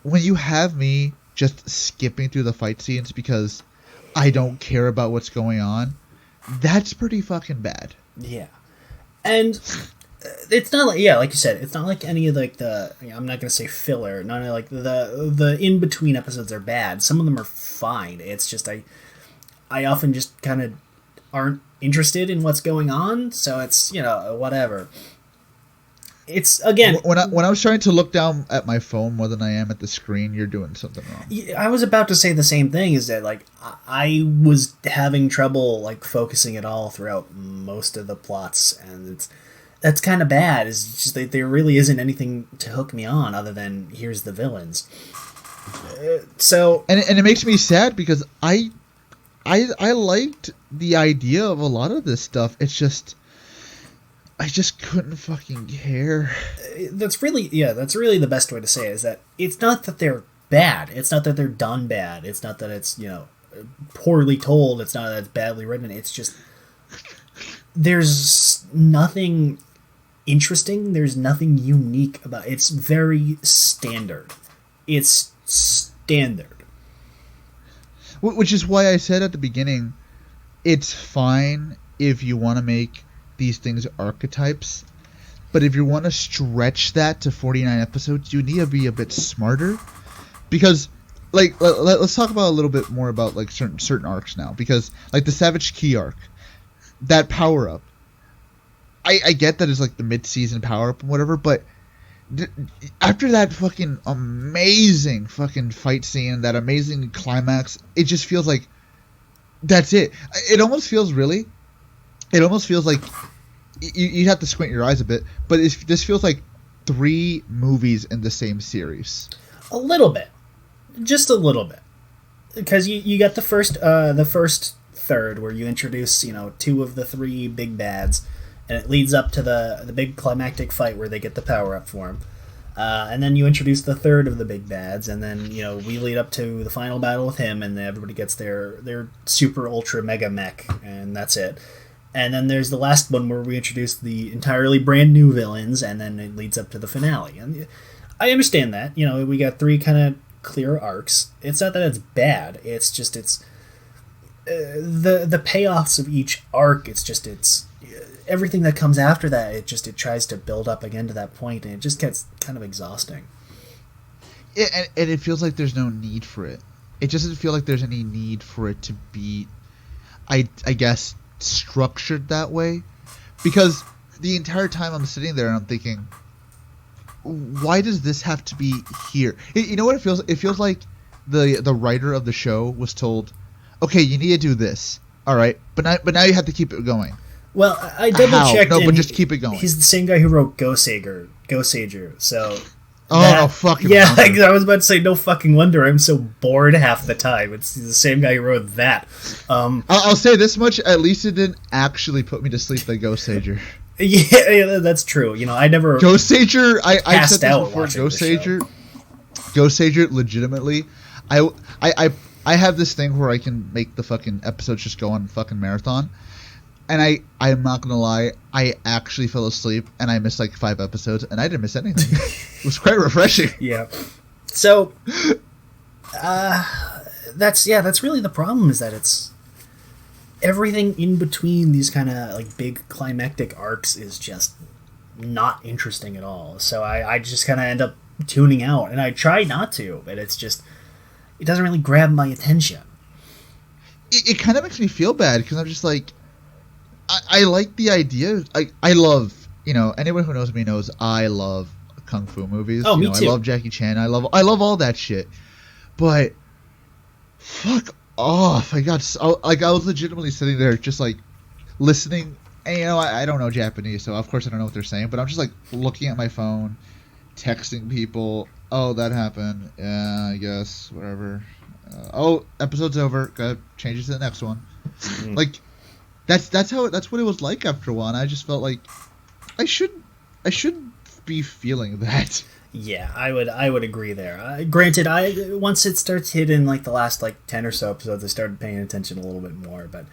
when you have me just skipping through the fight scenes because I don't care about what's going on, that's pretty fucking bad. Yeah. And it's not like, like you said, it's not like any of like I'm not going to say filler. None of like the in-between episodes are bad. Some of them are fine. It's just I often just kind of aren't interested in what's going on. So it's, whatever. It's, again, when I was trying to look down at my phone more than I am at the screen, you're doing something wrong. I was about to say the same thing, is that like I was having trouble like focusing at all throughout most of the plots, and that's kind of bad. It's just that there really isn't anything to hook me on other than here's the villains. So and it makes me sad because I liked the idea of a lot of this stuff. It's just I just couldn't fucking care. That's really the best way to say it, is that it's not that they're bad. It's not that they're done bad. It's not that it's, poorly told. It's not that it's badly written. It's just there's nothing interesting. There's nothing unique about it. It's very standard. It's standard. Which is why I said at the beginning, it's fine if you want to make these things archetypes, but if you want to stretch that to 49 episodes, you need to be a bit smarter, because like let's talk about a little bit more about like certain arcs now, because like the Savage Key arc, that power up, I get that it's like the mid-season power up and whatever, but after that fucking amazing fucking fight scene, that amazing climax, it just feels like that's it. It almost feels like you'd have to squint your eyes a bit, but this feels like 3 movies in the same series. A little bit. Just a little bit. Because you got the first third where you introduce, 2 of the 3 big bads, and it leads up to the big climactic fight where they get the power-up for him. And then you introduce the third of the big bads, and then, we lead up to the final battle with him, and everybody gets their super ultra mega mech, and that's it. And then there's the last one where we introduce the entirely brand new villains, and then it leads up to the finale. And I understand that. We got 3 kind of clear arcs. It's not that it's bad. It's just the payoffs of each arc. It's everything that comes after that. It tries to build up again to that point, and it just gets kind of exhausting. Yeah, and it feels like there's no need for it. It doesn't feel like there's any need for it to be, I guess, structured that way, because the entire time I'm sitting there and I'm thinking, why does this have to be here? You know what it feels? It feels like the writer of the show was told, okay, you need to do this, all right, but now you have to keep it going. Well, I double checked. No, but just keep it going. He's the same guy who wrote Go Sager. So. Fucking yeah, I was about to say, no fucking wonder I'm so bored half the time. It's the same guy who wrote that. I'll say this much: at least it didn't actually put me to sleep like Ghost Sager. Yeah, that's true. I never Ghost Sager. I said this out before. Ghost Sager. Ghost Sager, legitimately, I I I have this thing where I can make the fucking episodes just go on fucking marathon. And I'm not gonna lie, I actually fell asleep and I missed like 5 episodes and I didn't miss anything. It was quite refreshing. Yeah. So that's really the problem, is that it's everything in between these kind of like big climactic arcs is just not interesting at all. So I just kind of end up tuning out, and I try not to, but it doesn't really grab my attention. It kind of makes me feel bad because I'm just like, I like the idea. I love, anyone who knows me knows I love kung fu movies. Oh, me too. I love Jackie Chan. I love all that shit. But fuck off! I was legitimately sitting there just like listening. And I don't know Japanese, so of course I don't know what they're saying. But I'm just like looking at my phone, texting people. Oh, that happened. Yeah, I guess whatever. Episode's over. Gotta change it to the next one. Mm. Like. That's what it was like after a while. And I just felt like I should be feeling that. Yeah, I would agree there. Granted, once it starts hitting like the last like 10 or so episodes, I started paying attention a little bit more. But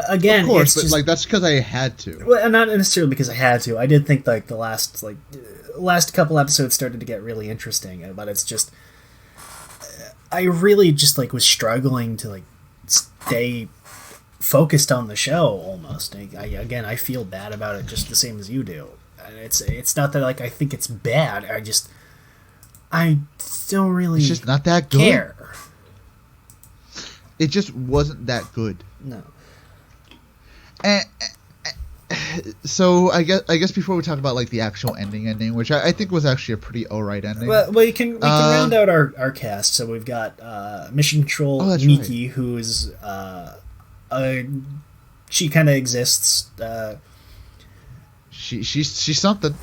again, of course, it's just, like that's because I had to. Well, not necessarily because I had to. I did think like the last couple episodes started to get really interesting, but it's just I really just like was struggling to like stay focused on the show almost. I feel bad about it just the same as you do. And it's not that like I think it's bad. I don't really. It's just not that good. Care. It just wasn't that good. No. And so I guess before we talk about like the actual ending, which I think was actually a pretty alright ending. Well, we can round out our cast. So we've got Mission Control Miki, right, who is she kind of exists. She's something.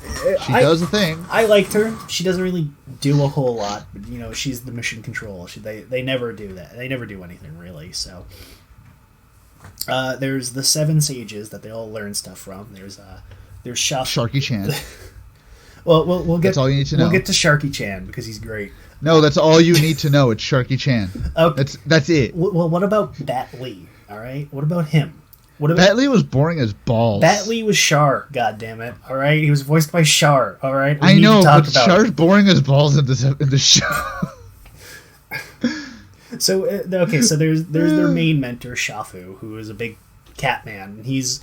She does a thing. I liked her. She doesn't really do a whole lot, but she's the mission control. They never do that. They never do anything really. So there's the 7 sages that they all learn stuff from. There's Sharky Chan. well, we'll get. That's all you need to know. We'll get to Sharky Chan because he's great. No, that's all you need to know. It's Sharky Chan. Okay. That's it. Well, what about Bat Lee? All right, what about him? Bat Lee was boring as balls. Bat Lee was Char, goddammit. All right, he was voiced by Char. All right, I know, but Char's boring as balls in the show. So so there's their main mentor Shafu, who is a big cat man. He's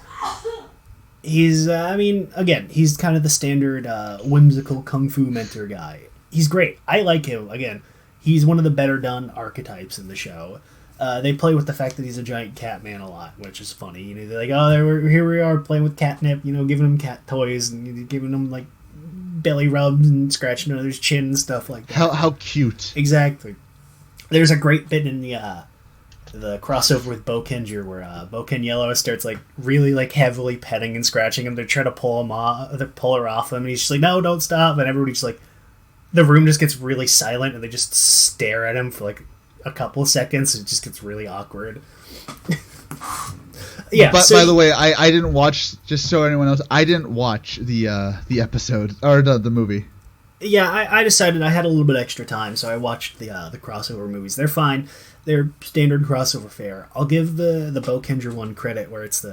again, he's kind of the standard whimsical kung fu mentor guy. He's great. I like him. Again, he's one of the better done archetypes in the show. They play with the fact that he's a giant cat man a lot, which is funny. They're like, here we are playing with catnip, giving him cat toys and giving him like belly rubs and scratching under his chin and stuff like that. How cute! Exactly. There's a great bit in the crossover with Bokenger where Boken Yellow starts like really like heavily petting and scratching him. They try to pull her off him, and he's just like, no, don't stop. And everybody's just like, the room just gets really silent, and they just stare at him for like a couple of seconds. It just gets really awkward. Yeah. But by the way, I didn't watch. Just so anyone else, I didn't watch the episode or the movie. Yeah, I decided I had a little bit extra time, so I watched the crossover movies. They're fine. They're standard crossover fare. I'll give the Bokenger one credit, where it's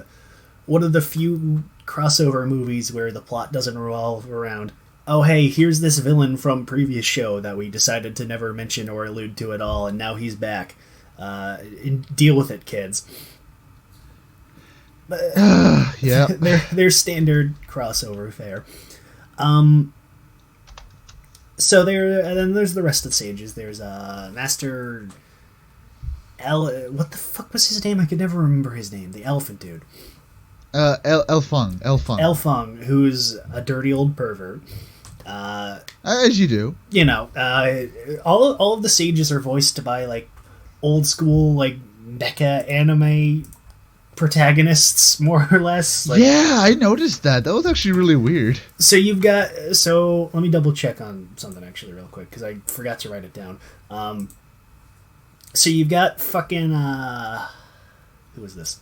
one of the few crossover movies where the plot doesn't revolve around, oh hey, here's this villain from previous show that we decided to never mention or allude to at all, and now he's back. Deal with it, kids. Yeah. They're standard crossover fare. So and then there's the rest of the sages. There's Master what the fuck was his name? I could never remember his name. The elephant dude. Elfung, who's a dirty old pervert. As you do. All of the sages are voiced by like old school like mecha anime protagonists, more or less. Like, yeah, I noticed that. That was actually really weird. So let me double check on something actually real quick, because I forgot to write it down. So you've got fucking who is this?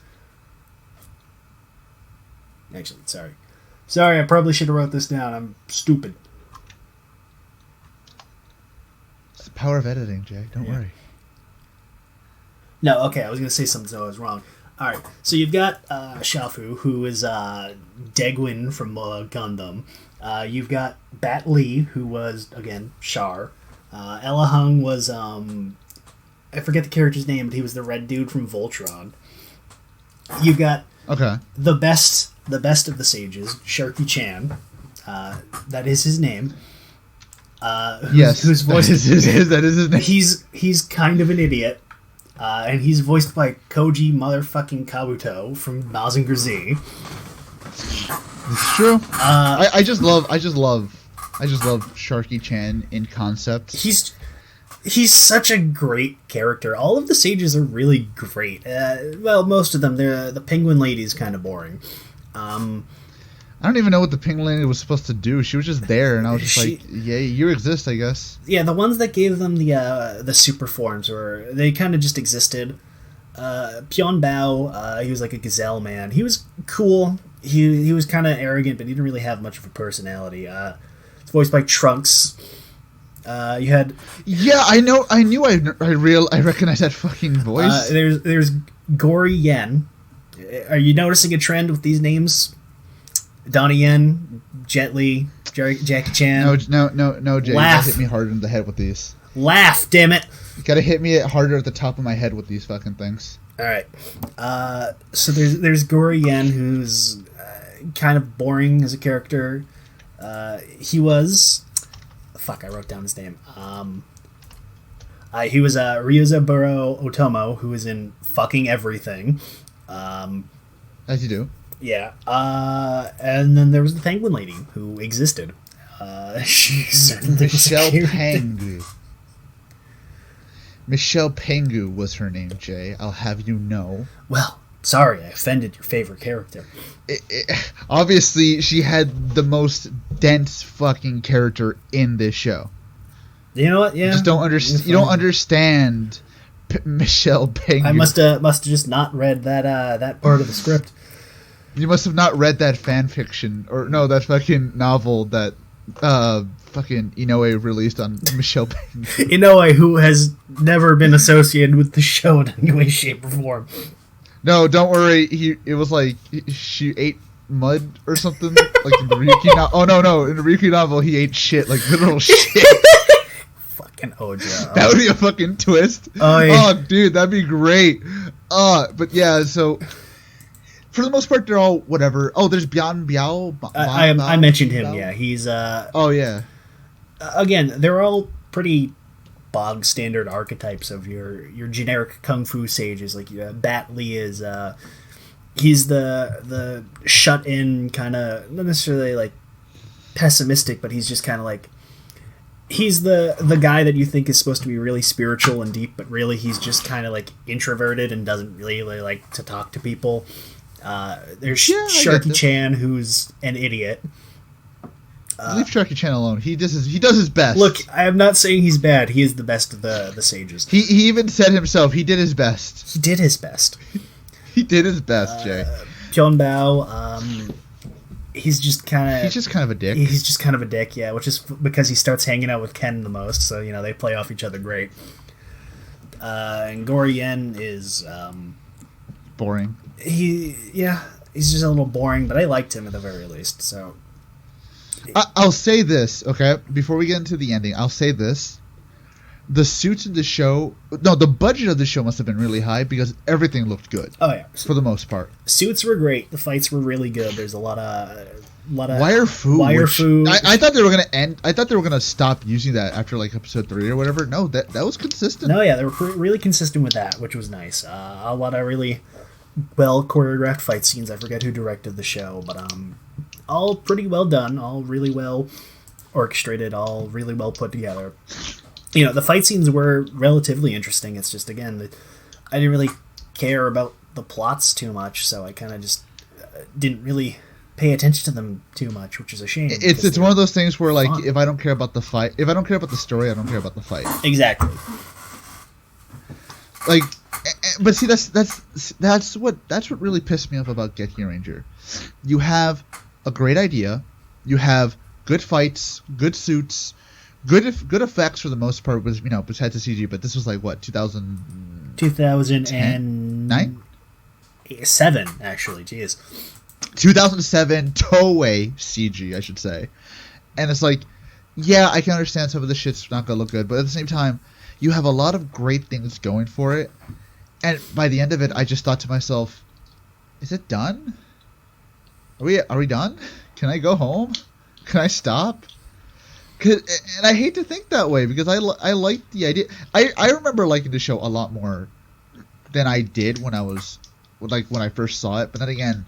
Actually, sorry, I probably should have wrote this down. I'm stupid. It's the power of editing, Jay. Don't worry. No, okay, I was going to say something, so I was wrong. All right, so you've got Shafu, who is Degwin from Gundam. You've got Bat Lee, who was, again, Char. Ella Hung was, I forget the character's name, but he was the red dude from Voltron. You've got the best of the sages, Sharky Chan. That is his name. Whose voice that is his name. He's kind of an idiot, and he's voiced by Koji motherfucking Kabuto from Mazinger Z. It's true. I just love Sharky Chan in concept. He's such a great character. All of the sages are really great. Well, most of them. The penguin lady's kind of boring. I don't even know what the penguin lady was supposed to do. She was just there, and I was just like, "Yeah, you exist, I guess." Yeah, the ones that gave them the super forms they kind of just existed. Pyeon Bao, he was like a gazelle man. He was cool. He was kind of arrogant, but he didn't really have much of a personality. It's voiced by Trunks. You had I recognized that fucking voice. There's Gory Yen. Are you noticing a trend with these names? Donnie Yen, Jet Li, Jackie Chan. No, Jay. Laugh. You gotta hit me harder in the head with these. Laugh, damn it! You gotta hit me harder at the top of my head with these fucking things. All right. So there's Gory Yen, who's kind of boring as a character. He was. Fuck, I wrote down his name. He was Ryuza Buro Otomo, who was in fucking everything. As you do. Yeah. And then there was the penguin lady, who existed. She's Michelle Pangu. Michelle Pangu was her name, Jay. I'll have you know. Well, sorry, I offended your favorite character. Obviously, she had the most dense fucking character in this show. You know what? Yeah. You just don't understand. You don't understand Michelle Pangu. I must have just not read that part of the script. You must have not read that fan fiction, or no, that fucking novel that fucking Inoue released on Michelle Pangu. Inoue, who has never been associated with the show in any way, shape, or form. No, don't worry. It was like she ate mud or something, like in the Ryuki novel. Oh no, in the Ryuki novel he ate shit, like literal shit. Fucking Ojo. That would be a fucking twist. Oh, yeah. Oh, dude, that'd be great. But yeah, so for the most part, they're all whatever. Oh, there's Bian Biao. I mentioned him. Yeah, he's. Oh yeah. Again, they're all pretty bog standard archetypes of your generic kung fu sages. Like Bat Lee is. He's the shut in kind of, not necessarily like pessimistic, but he's just kind of like. He's the guy that you think is supposed to be really spiritual and deep, but really he's just kind of like introverted and doesn't really like to talk to people. There's Sharky Chan, who's an idiot. Leave Sharky Chan alone. He does his best. Look, I am not saying he's bad. He is the best of the sages. He even said himself he did his best. He did his best. He did his best, Jay. Pyeon Bao, he's just kind of a dick. He's just kind of a dick, yeah, which is because he starts hanging out with Ken the most, so they play off each other great. And Gory Yen is boring. He's just a little boring, but I liked him at the very least. So I'll say this, okay? Before we get into the ending, I'll say this: the suits in the show, the budget of the show must have been really high because everything looked good. Oh yeah, for the most part. Suits were great. The fights were really good. There's a lot of wire fu. I thought they were gonna end. I thought they were gonna stop using that after like episode 3 or whatever. No, that was consistent. No, yeah, they were really consistent with that, which was nice. A lot of really well choreographed fight scenes. I forget who directed the show, but all pretty well done. All really well orchestrated. All really well put together. The fight scenes were relatively interesting. It's just, again, I didn't really care about the plots too much, so I kind of just didn't really pay attention to them too much, which is a shame. It's one of those things where, like, if I don't care about the fight, if I don't care about the story, I don't care about the fight. Exactly. Like, but see, that's what really pissed me off about Gekiranger. You have a great idea, you have good fights, good suits. Good effects for the most part was, besides the CG, but this was like, what, 2000... 2009? 7, actually. Jeez. 2007 Toei CG, I should say. And it's like, yeah, I can understand some of the shit's not gonna look good, but at the same time, you have a lot of great things going for it. And by the end of it, I just thought to myself, is it done? Are we done? Can I go home? Can I stop? And I hate to think that way because I like the idea. I remember liking the show a lot more than I did when I first saw it. But then again,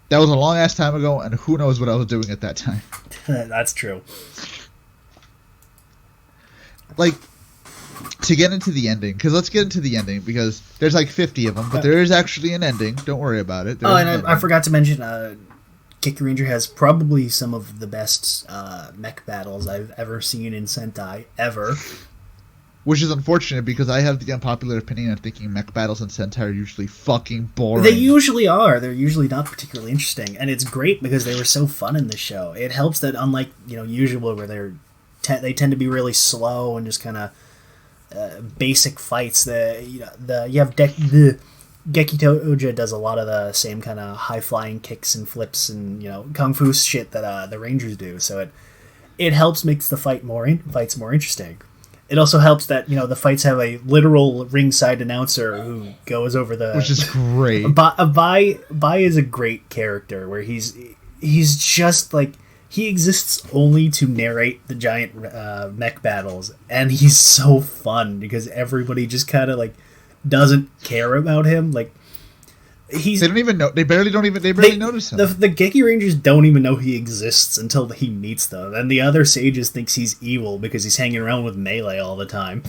that was a long ass time ago, and who knows what I was doing at that time. That's true. Like, to get into the ending, because let's get into the ending, because there's like 50 of them, but there is actually an ending. Don't worry about it. I forgot to mention, Gekiranger has probably some of the best mech battles I've ever seen in Sentai, ever. Which is unfortunate, because I have the unpopular opinion of thinking mech battles in Sentai are usually fucking boring. They usually are. They're usually not particularly interesting, and it's great because they were so fun in the show. It helps that, unlike usual, where they tend to be really slow and just kind of basic fights. Geki Toja does a lot of the same kind of high flying kicks and flips and kung fu shit that the Rangers do. So it helps makes the fights more interesting. It also helps that the fights have a literal ringside announcer who goes over which is great. Bai is a great character where he's just like. He exists only to narrate the giant mech battles, and he's so fun because everybody just kind of like doesn't care about him. Like they don't even know. They barely notice him. The Gekirangers don't even know he exists until he meets them, and the other sages thinks he's evil because he's hanging around with Melee all the time.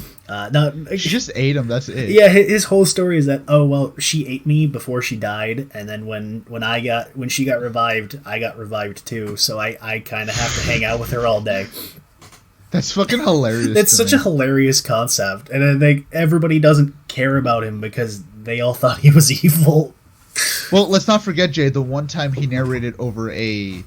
She just ate him. That's it. Yeah, his whole story is that she ate me before she died, and then when she got revived, I got revived too. So I kind of have to hang out with her all day. That's fucking hilarious. That's such a hilarious concept, and everybody doesn't care about him because they all thought he was evil. Well, let's not forget, Jay, the one time he narrated over a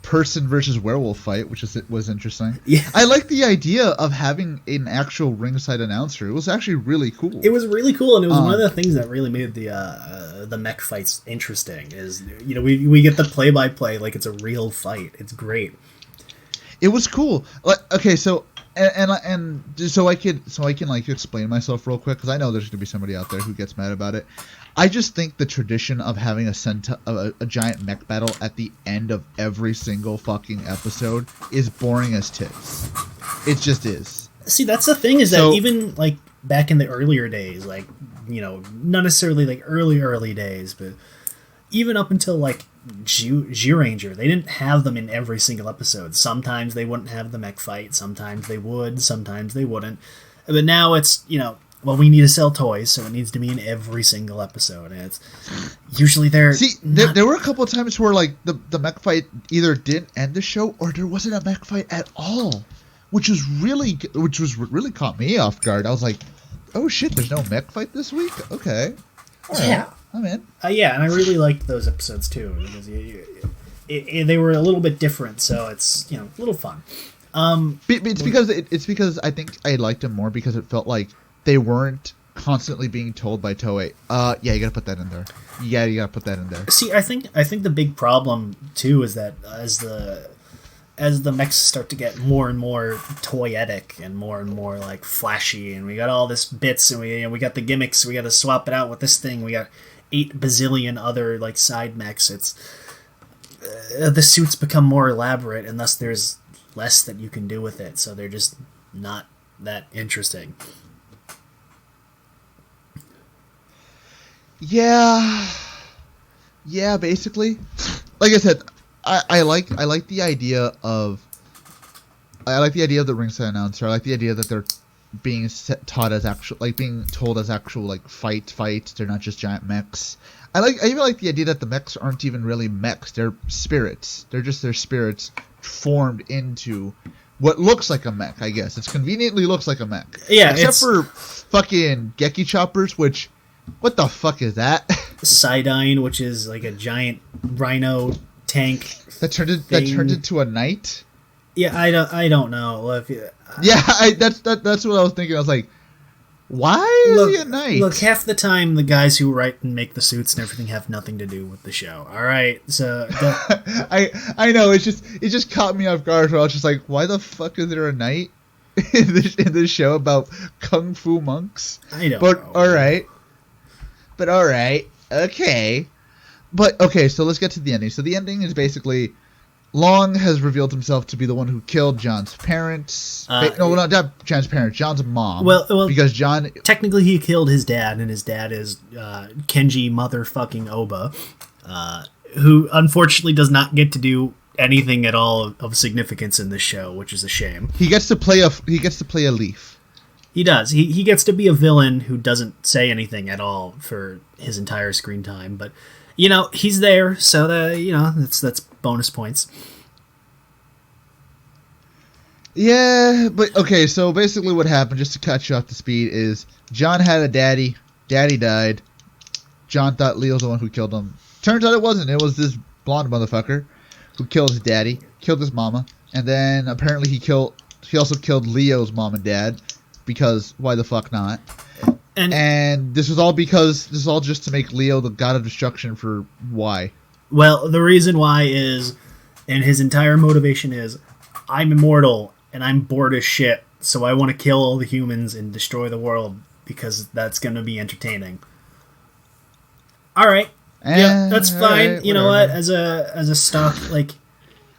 person versus werewolf fight, which was interesting. Yeah. I like the idea of having an actual ringside announcer. It was actually really cool. It was really cool, and it was one of the things that really made the mech fights interesting. Is we get the play-by-play like it's a real fight. It's great. It was cool. Okay, so and so I can like explain myself real quick because I know there's gonna be somebody out there who gets mad about it. I just think the tradition of having a giant mech battle at the end of every single fucking episode is boring as tits. It just is. See, that's the thing is that even like back in the earlier days, like not necessarily like early days, but even up until like Zyuranger, they didn't have them in every single episode. Sometimes they wouldn't have the mech fight, sometimes they would, sometimes they wouldn't. But now it's, well, we need to sell toys, so it needs to be in every single episode. And it's usually there. See, there were a couple of times where like the mech fight either didn't end the show or there wasn't a mech fight at all, which really caught me off guard. I was like, oh shit, there's no mech fight this week? Okay. All right. Yeah. I'm in. Yeah, and I really liked those episodes too because they were a little bit different, so it's a little fun. It's because I think I liked them more because it felt like they weren't constantly being told by Toei, yeah, you gotta put that in there. Yeah, you gotta put that in there. See, I think the big problem too is that as the mechs start to get more and more toyetic and more like flashy, and we got all this bits, and we got the gimmicks, we got to swap it out with this thing, we got 8 bazillion other like side mechs. It's the suits become more elaborate, and thus there's less that you can do with it. So they're just not that interesting. Yeah, basically. Like I said, I like the idea of the ringside announcer. I like the idea that they're being taught as actual, like being told as actual like fights. They're not just giant mechs. I even like the idea that the mechs aren't even really mechs. They're spirits. They're just their spirits formed into what looks like a mech. I guess it conveniently looks like a mech. Yeah, except for fucking Geki choppers, which what the fuck is that? Sidine, which is like a giant rhino tank that turned into a knight. Yeah, I don't know. That's what I was thinking. I was like, Why is he a knight? Look, half the time the guys who write and make the suits and everything have nothing to do with the show. All right, so I know it just caught me off guard. Where I was just like, why the fuck is there a knight in this show about kung fu monks? I don't but know. All right, okay. But okay, so let's get to the ending. So the ending is basically Long has revealed himself to be the one who killed John's parents. No, not John's parents. John's mom. Well, because John technically he killed his dad, and his dad is Kenji motherfucking Oba, who unfortunately does not get to do anything at all of significance in this show, which is a shame. He gets to play a leaf. He does. He gets to be a villain who doesn't say anything at all for his entire screen time, but he's there, so that's bonus points. Yeah, but okay, so basically what happened, just to catch you up to speed, is John had a daddy. Daddy died. John thought Leo's the one who killed him. Turns out it wasn't. It was this blonde motherfucker who killed his daddy, killed his mama, and then apparently he also killed Leo's mom and dad, because why the fuck not? And this is all just to make Leo the god of destruction for why? Well, the reason why is, and his entire motivation is, I'm immortal and I'm bored as shit, so I want to kill all the humans and destroy the world because that's going to be entertaining. All right. Yeah, that's fine. Right, you know what? As a stock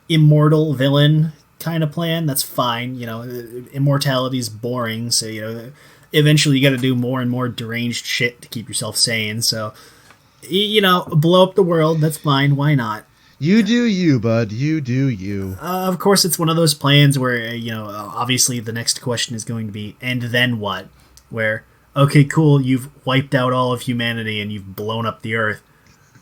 immortal villain kind of plan, that's fine. Immortality's boring, so eventually you got to do more and more deranged shit to keep yourself sane. So blow up the world, that's fine. Why not? You do you, bud. You do you. Of course, it's one of those plans where, obviously the next question is going to be, and then what? Where, okay, cool, you've wiped out all of humanity and you've blown up the Earth.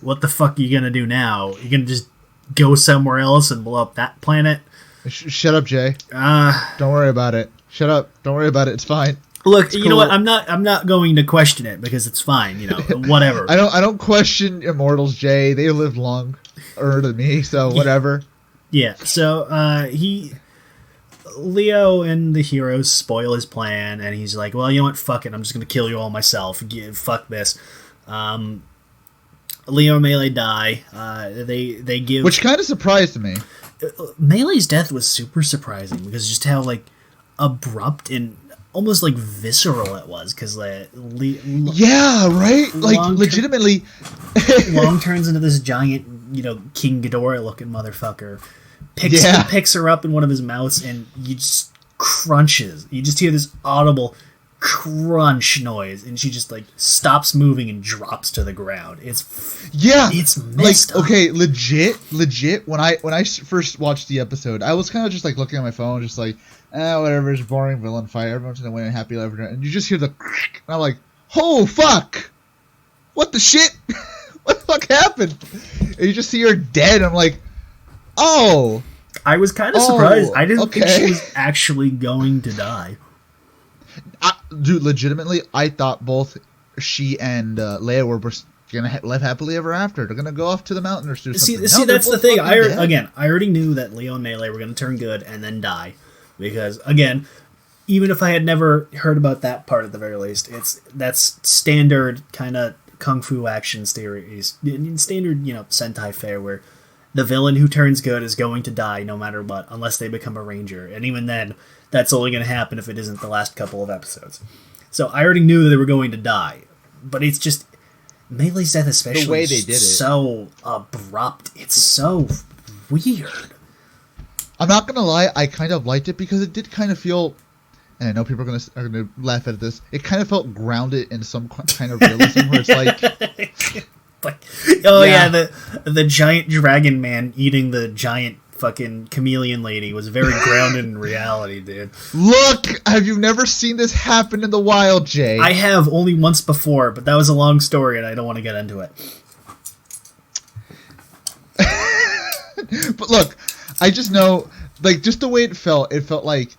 What the fuck are you going to do now? You're going to just go somewhere else and blow up that planet? Shut up, Jay. Don't worry about it. Shut up. Don't worry about it. It's fine. Look, you know what? I'm not going to question it because it's fine. Whatever. I don't question immortals, Jay. They live longer than me, so whatever. Yeah. So Leo and the heroes spoil his plan, and he's like, "Well, you know what? Fuck it. I'm just gonna kill you all myself. Fuck this." Leo and Melee die. They give, which kind of surprised me. Melee's death was super surprising because just how abrupt and almost visceral it was, because yeah, right, legitimately Long turns into this giant King Ghidorah looking motherfucker, picks her up in one of his mouths, and you just crunches. You just hear this audible crunch noise, and she just stops moving and drops to the ground. It's messed up. Okay, legit. When I first watched the episode, I was kind of just looking at my phone, just whatever, it's boring villain fight. Everyone's gonna win a happy life, and you just hear the, and I'm like, oh fuck, what the shit? What the fuck happened? And you just see her dead. I'm like, oh. I was kind of surprised. I didn't think she was actually going to die. Dude, legitimately, I thought both she and Leia were gonna live happily ever after. They're gonna go off to the mountain or do something. See, that's the thing. I already knew that Leo and Melee were gonna turn good and then die, because again, even if I had never heard about that part at the very least, that's standard kind of kung fu action series, standard Sentai fare, where the villain who turns good is going to die no matter what, unless they become a ranger, and even then, that's only going to happen if it isn't the last couple of episodes. So I already knew that they were going to die, but it's just Melee's death, especially, the way they did it, so abrupt. It's so weird. I'm not gonna lie, I kind of liked it because it did kind of feel, and I know people are gonna laugh at this, it kind of felt grounded in some kind of realism, where it's the giant dragon man eating the giant fucking chameleon lady was very grounded in reality, dude. Look, have you never seen this happen in the wild, Jay? I have, only once before, but that was a long story and I don't want to get into it. But look, I just know, just the way it felt like,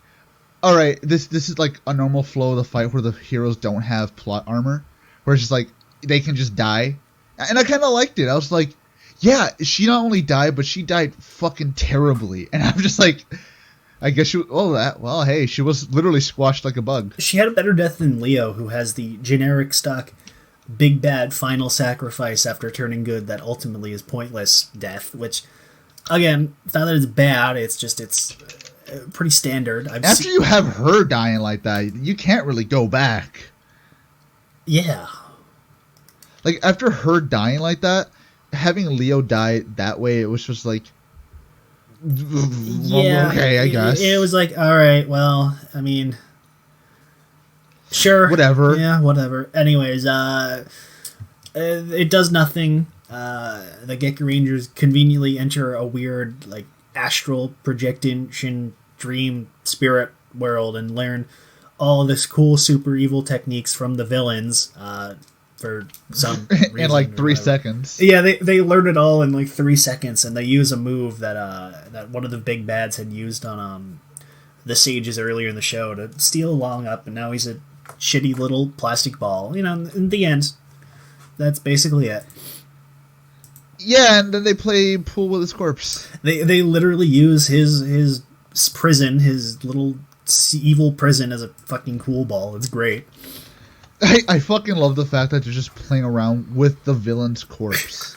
alright, this is a normal flow of the fight where the heroes don't have plot armor, where it's just they can just die. And I kind of liked it. I was like, yeah, she not only died, but she died fucking terribly. And I'm just like, I guess she. Well, hey, she was literally squashed like a bug. She had a better death than Leo, who has the generic stock big bad final sacrifice after turning good that ultimately is pointless death, which, again, it's not that it's bad, it's pretty standard. After you have her dying like that, you can't really go back. Yeah. Like, after her dying like that, having Leo die that way, it was just like... Yeah, okay, I guess. It was like, alright, well, I mean... Sure. Whatever. Yeah, whatever. Anyways, it does nothing. The Gekirangers conveniently enter a weird, like, astral projection dream spirit world and learn all of this cool super evil techniques from the villains for some reason. In like 3 seconds. Yeah, they learn it all in like 3 seconds, and they use a move that one of the big bads had used on the sages earlier in the show to steal Long up, and now he's a shitty little plastic ball. You know, in the end, that's basically it. Yeah, and then they play pool with his corpse. They literally use his prison, his little evil prison, as a fucking cool ball. It's great. I fucking love the fact that they're just playing around with the villain's corpse.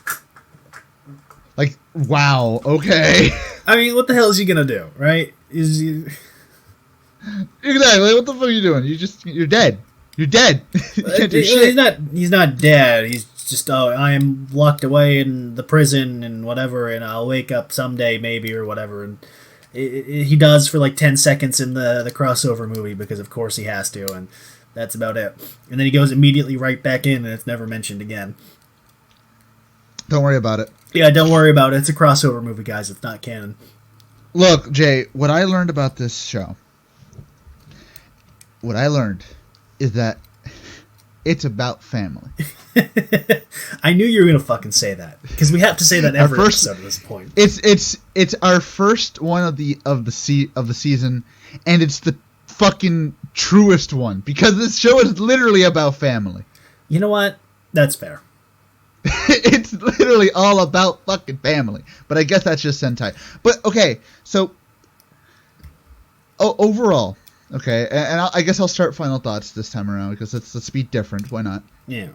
Like, wow, okay. I mean, what the hell is he gonna do, right? Exactly. What the fuck are you doing? You're dead. You're dead. You can't do shit. He's not dead. He's just, I am locked away in the prison and whatever, and I'll wake up someday maybe or whatever. And he does for like 10 seconds in the crossover movie because of course he has to, and that's about it. And then he goes immediately right back in, and it's never mentioned again. Don't worry about it. Yeah, don't worry about it. It's a crossover movie, guys. It's not canon. Look, Jay, what I learned about this show, is that it's about family. I knew you were gonna fucking say that because we have to say that every episode at this point. It's our first one of the season, and it's the fucking truest one because this show is literally about family. You know what? That's fair. It's literally all about fucking family. But I guess that's just Sentai. But okay, so overall, okay, and I guess I'll start final thoughts this time around because let's be different. Why not? Yeah.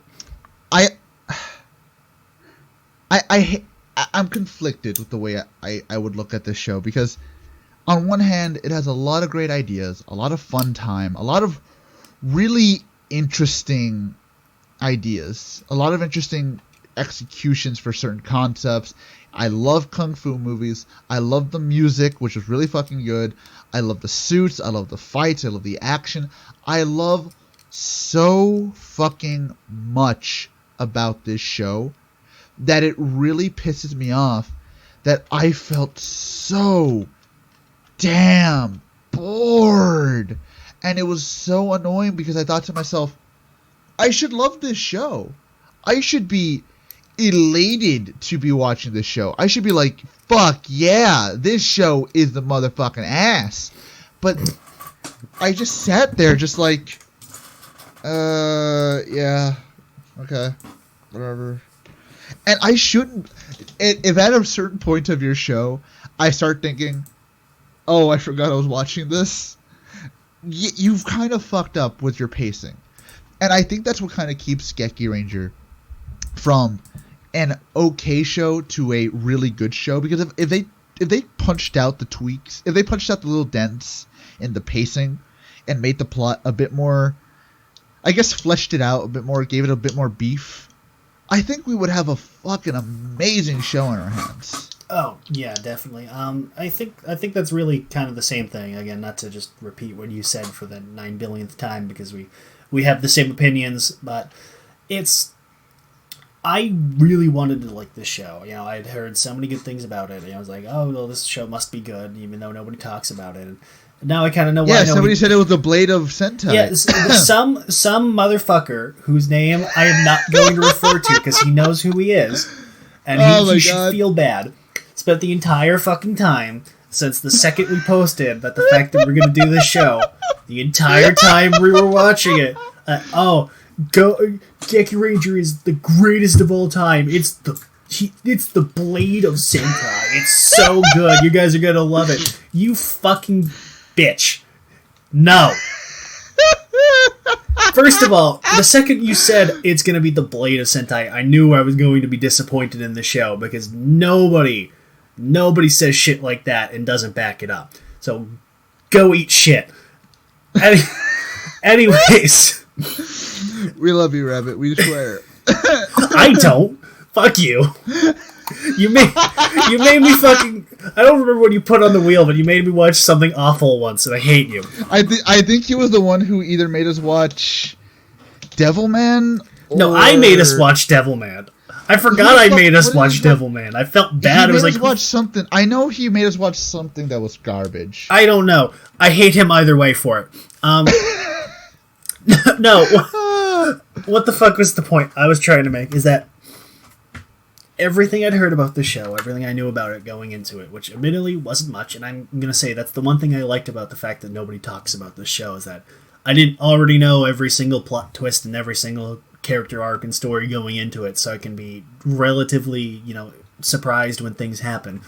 I'm conflicted with the way I would look at this show because on one hand it has a lot of great ideas, a lot of fun time, a lot of really interesting ideas, a lot of interesting executions for certain concepts. I love kung fu movies. I love the music, which is really fucking good. I love the suits. I love the fights. I love the action. I love so fucking much about this show that it really pisses me off that I felt so damn bored. And it was so annoying because I thought to myself, I should love this show. I should be elated to be watching this show. I should be like, fuck yeah, this show is the motherfucking ass. But I just sat there just like, yeah, okay, whatever. And I shouldn't, if at a certain point of your show, I start thinking, oh, I forgot I was watching this, you've kind of fucked up with your pacing. And I think that's what kind of keeps Gekiranger from an okay show to a really good show. Because if they punched out the tweaks, if they punched out the little dents in the pacing and made the plot a bit more, I guess fleshed it out a bit more, gave it a bit more beef, I think we would have a fucking amazing show in our hands. Oh, yeah, definitely. I think that's really kind of the same thing. Again, not to just repeat what you said for the 9 billionth time because we have the same opinions, but I really wanted to like this show. You know, I'd heard so many good things about it. And I was like, oh, well, this show must be good, even though nobody talks about it. And now I kind of know why. Yeah, somebody said it was the Blade of Sentai. Yeah, some motherfucker whose name I am not going to refer to because he knows who he is, and he should feel bad. Spent the entire fucking time since the second we posted that the fact that we're going to do this show, the entire time we were watching it, Gekiranger is the greatest of all time. It's the It's the Blade of Sentai. It's so good. You guys are gonna love it. You fucking bitch. No. First of all, the second you said it's gonna be the Blade of Sentai, I knew I was going to be disappointed in the show because nobody says shit like that and doesn't back it up. So go eat shit. Anyways, we love you, Rabbit. We swear. I don't. Fuck you. You made me fucking. I don't remember what you put on the wheel, but you made me watch something awful once, and I hate you. I think he was the one who either made us watch Devilman. No, I made us watch Devilman. I forgot I made us watch Devilman. I felt bad. He it was made like us watch something. I know he made us watch something that was garbage. I don't know. I hate him either way for it. No. What the fuck was the point I was trying to make? Is that everything I'd heard about the show, everything I knew about it going into it, which admittedly wasn't much, and I'm going to say that's the one thing I liked about the fact that nobody talks about this show, is that I didn't already know every single plot twist and every single character arc and story going into it, so I can be relatively, surprised when things happen.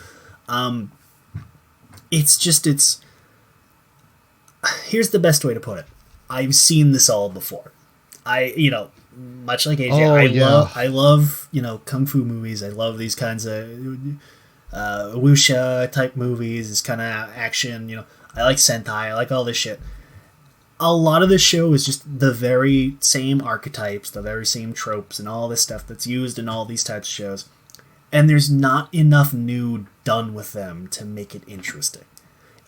It's here's the best way to put it. I've seen this all before. Much like AJ, I love kung fu movies. I love these kinds of wuxia type movies, this kind of action. I like Sentai. I like all this shit. A lot of the show is just the very same archetypes, the very same tropes, and all this stuff that's used in all these types of shows. And there's not enough new done with them to make it interesting.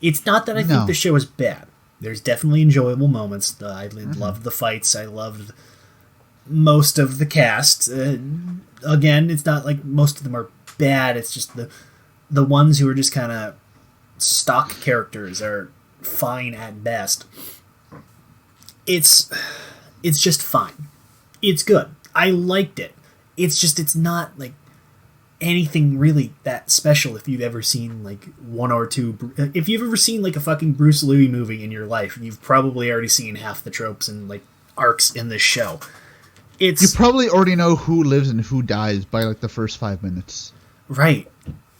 It's not that I think the show is bad. There's definitely enjoyable moments. I loved the fights. I loved most of the cast. Again, it's not like most of them are bad. It's just the ones who are just kind of stock characters are fine at best. It's just fine. It's good. I liked it. It's not like anything really that special. If you've ever seen like one or two, if you've ever seen like a fucking Bruce Lee movie in your life, you've probably already seen half the tropes and like arcs in this show. You probably already know who lives and who dies by like the first 5 minutes. Right.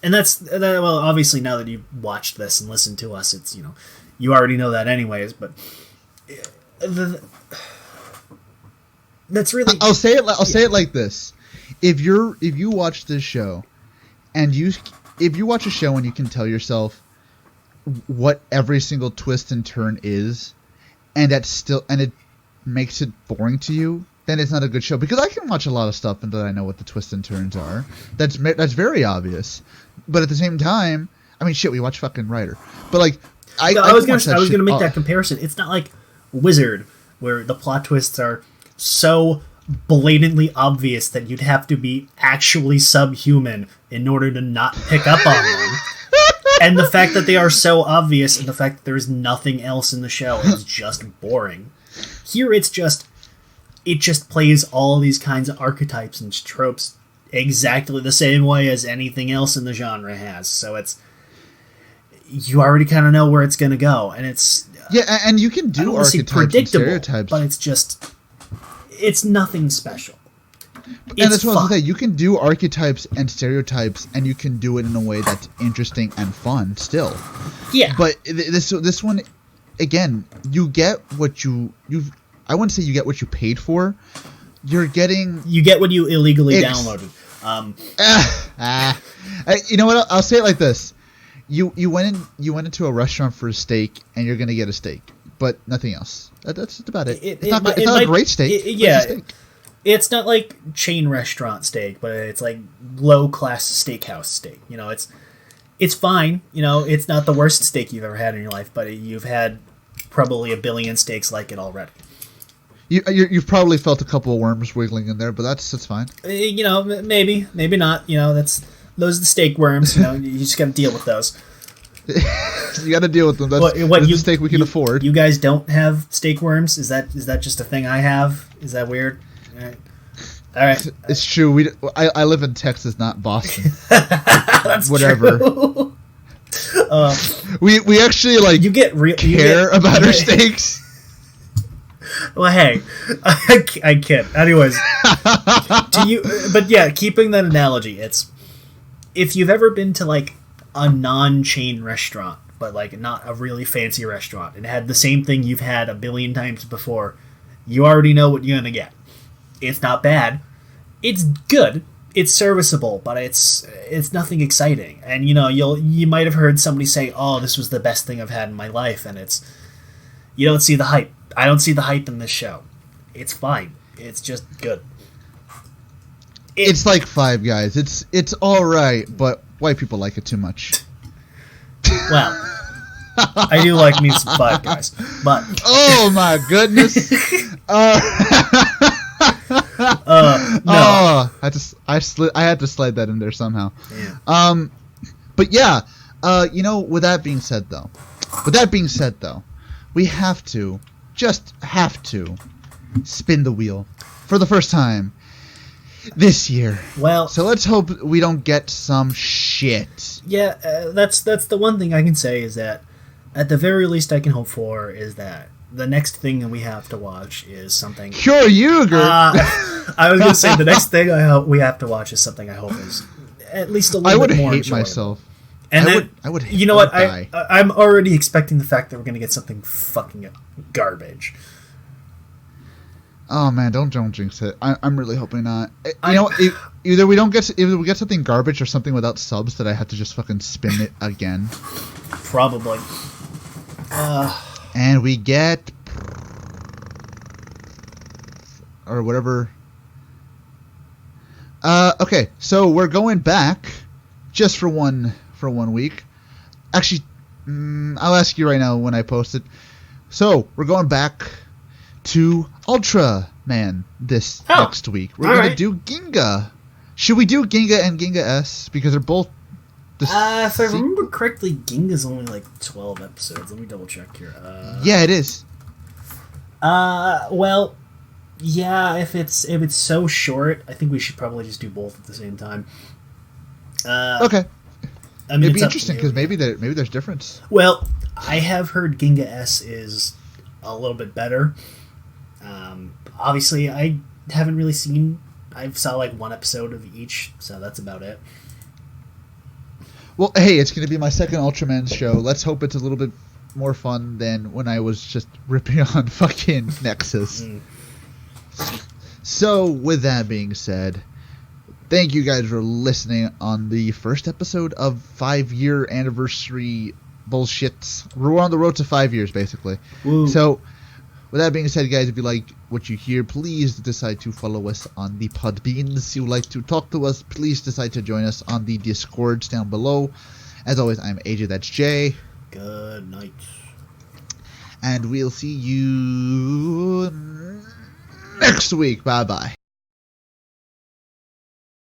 And well, obviously now that you've watched this and listened to us, it's, you already know that anyways, but that's really... I'll say it like this. If you watch this show and if you watch a show and you can tell yourself what every single twist and turn is, and it makes it boring to you, then it's not a good show. Because I can watch a lot of stuff and that I know what the twists and turns are. That's very obvious. But at the same time, I mean, shit, we watch fucking Rider. But like, I was gonna make that comparison. It's not like Wizard, where the plot twists are so blatantly obvious that you'd have to be actually subhuman in order to not pick up on them. And the fact that they are so obvious, and the fact that there's nothing else in the show is just boring. Here it just plays all these kinds of archetypes and tropes exactly the same way as anything else in the genre has. So you already kind of know where it's going to go, and it's and you can do archetypes and stereotypes, but it's nothing special. And that's what I was going to say. You can do archetypes and stereotypes, and you can do it in a way that's interesting and fun still. Yeah. But this one, again, you get what I wouldn't say you get what you paid for. You get what you illegally downloaded. You know what? I'll say it like this: you went into a restaurant for a steak, and you're gonna get a steak, but nothing else. That's about it. It's not a great steak. It's not like chain restaurant steak, but it's like low class steakhouse steak. It's fine. It's not the worst steak you've ever had in your life, but you've had probably a billion steaks like it already. You've probably felt a couple of worms wiggling in there, but that's fine. Maybe not. Those are the steak worms. You just got to deal with those. You got to deal with them. That's the steak we can afford. You guys don't have steak worms? Is that just a thing I have? Is that weird? All right. It's true. I live in Texas, not Boston. That's whatever. True. We actually you get care about our steaks. Well, hey, I kid. Anyways, to you, but yeah, keeping that analogy, it's if you've ever been to like a non-chain restaurant, but like not a really fancy restaurant, and had the same thing you've had a billion times before, you already know what you're gonna get. It's not bad. It's good. It's serviceable, but it's nothing exciting. And you might have heard somebody say, "Oh, this was the best thing I've had in my life," and you don't see the hype. I don't see the hype in this show. It's fine. It's just good. It's like Five Guys. It's all right, but white people like it too much. Well, I do like me some Five Guys, but oh my goodness. No. Oh, I had to slide that in there somehow. Yeah. But yeah, with that being said though, we have to spin the wheel for the first time this year. Well, so let's hope we don't get some shit. Yeah, that's the one thing I can say is that at the very least I can hope for is that the next thing that we have to watch is something. Kyoryuger. I was gonna say the next thing I hope we have to watch is something I hope is at least a little bit more enjoyable. I would hate myself. And I would. You know what? I'm already expecting the fact that we're gonna get something fucking garbage. Oh man, don't jinx it. I'm really hoping not. Either we get something garbage or something without subs that I have to just fucking spin it again. Probably. And we get or whatever. Okay, so we're going back just for one week. Actually, I'll ask you right now when I post it. So we're going back to Ultraman this next week. We're going to do Ginga. Should we do Ginga and Ginga S? Because they're both if I remember correctly, Ginga's only like 12 episodes. Let me double check here. Yeah, it is. Well, yeah, if it's so short, I think we should probably just do both at the same time. Okay. I mean, it'd be interesting because maybe there's difference. Well, I have heard Ginga S is a little bit better. Obviously, I haven't really seen. I saw like one episode of each, so that's about it. Well, hey, it's going to be my second Ultraman show. Let's hope it's a little bit more fun than when I was just ripping on fucking Nexus. So, with that being said, thank you guys for listening on the first episode of 5-year anniversary bullshits. We're on the road to 5 years, basically. Woo. So, with that being said, guys, if you like what you hear, please decide to follow us on the Podbeans. If you like to talk to us, please decide to join us on the Discords down below. As always, I'm AJ, that's Jay. Good night. And we'll see you next week. Bye-bye.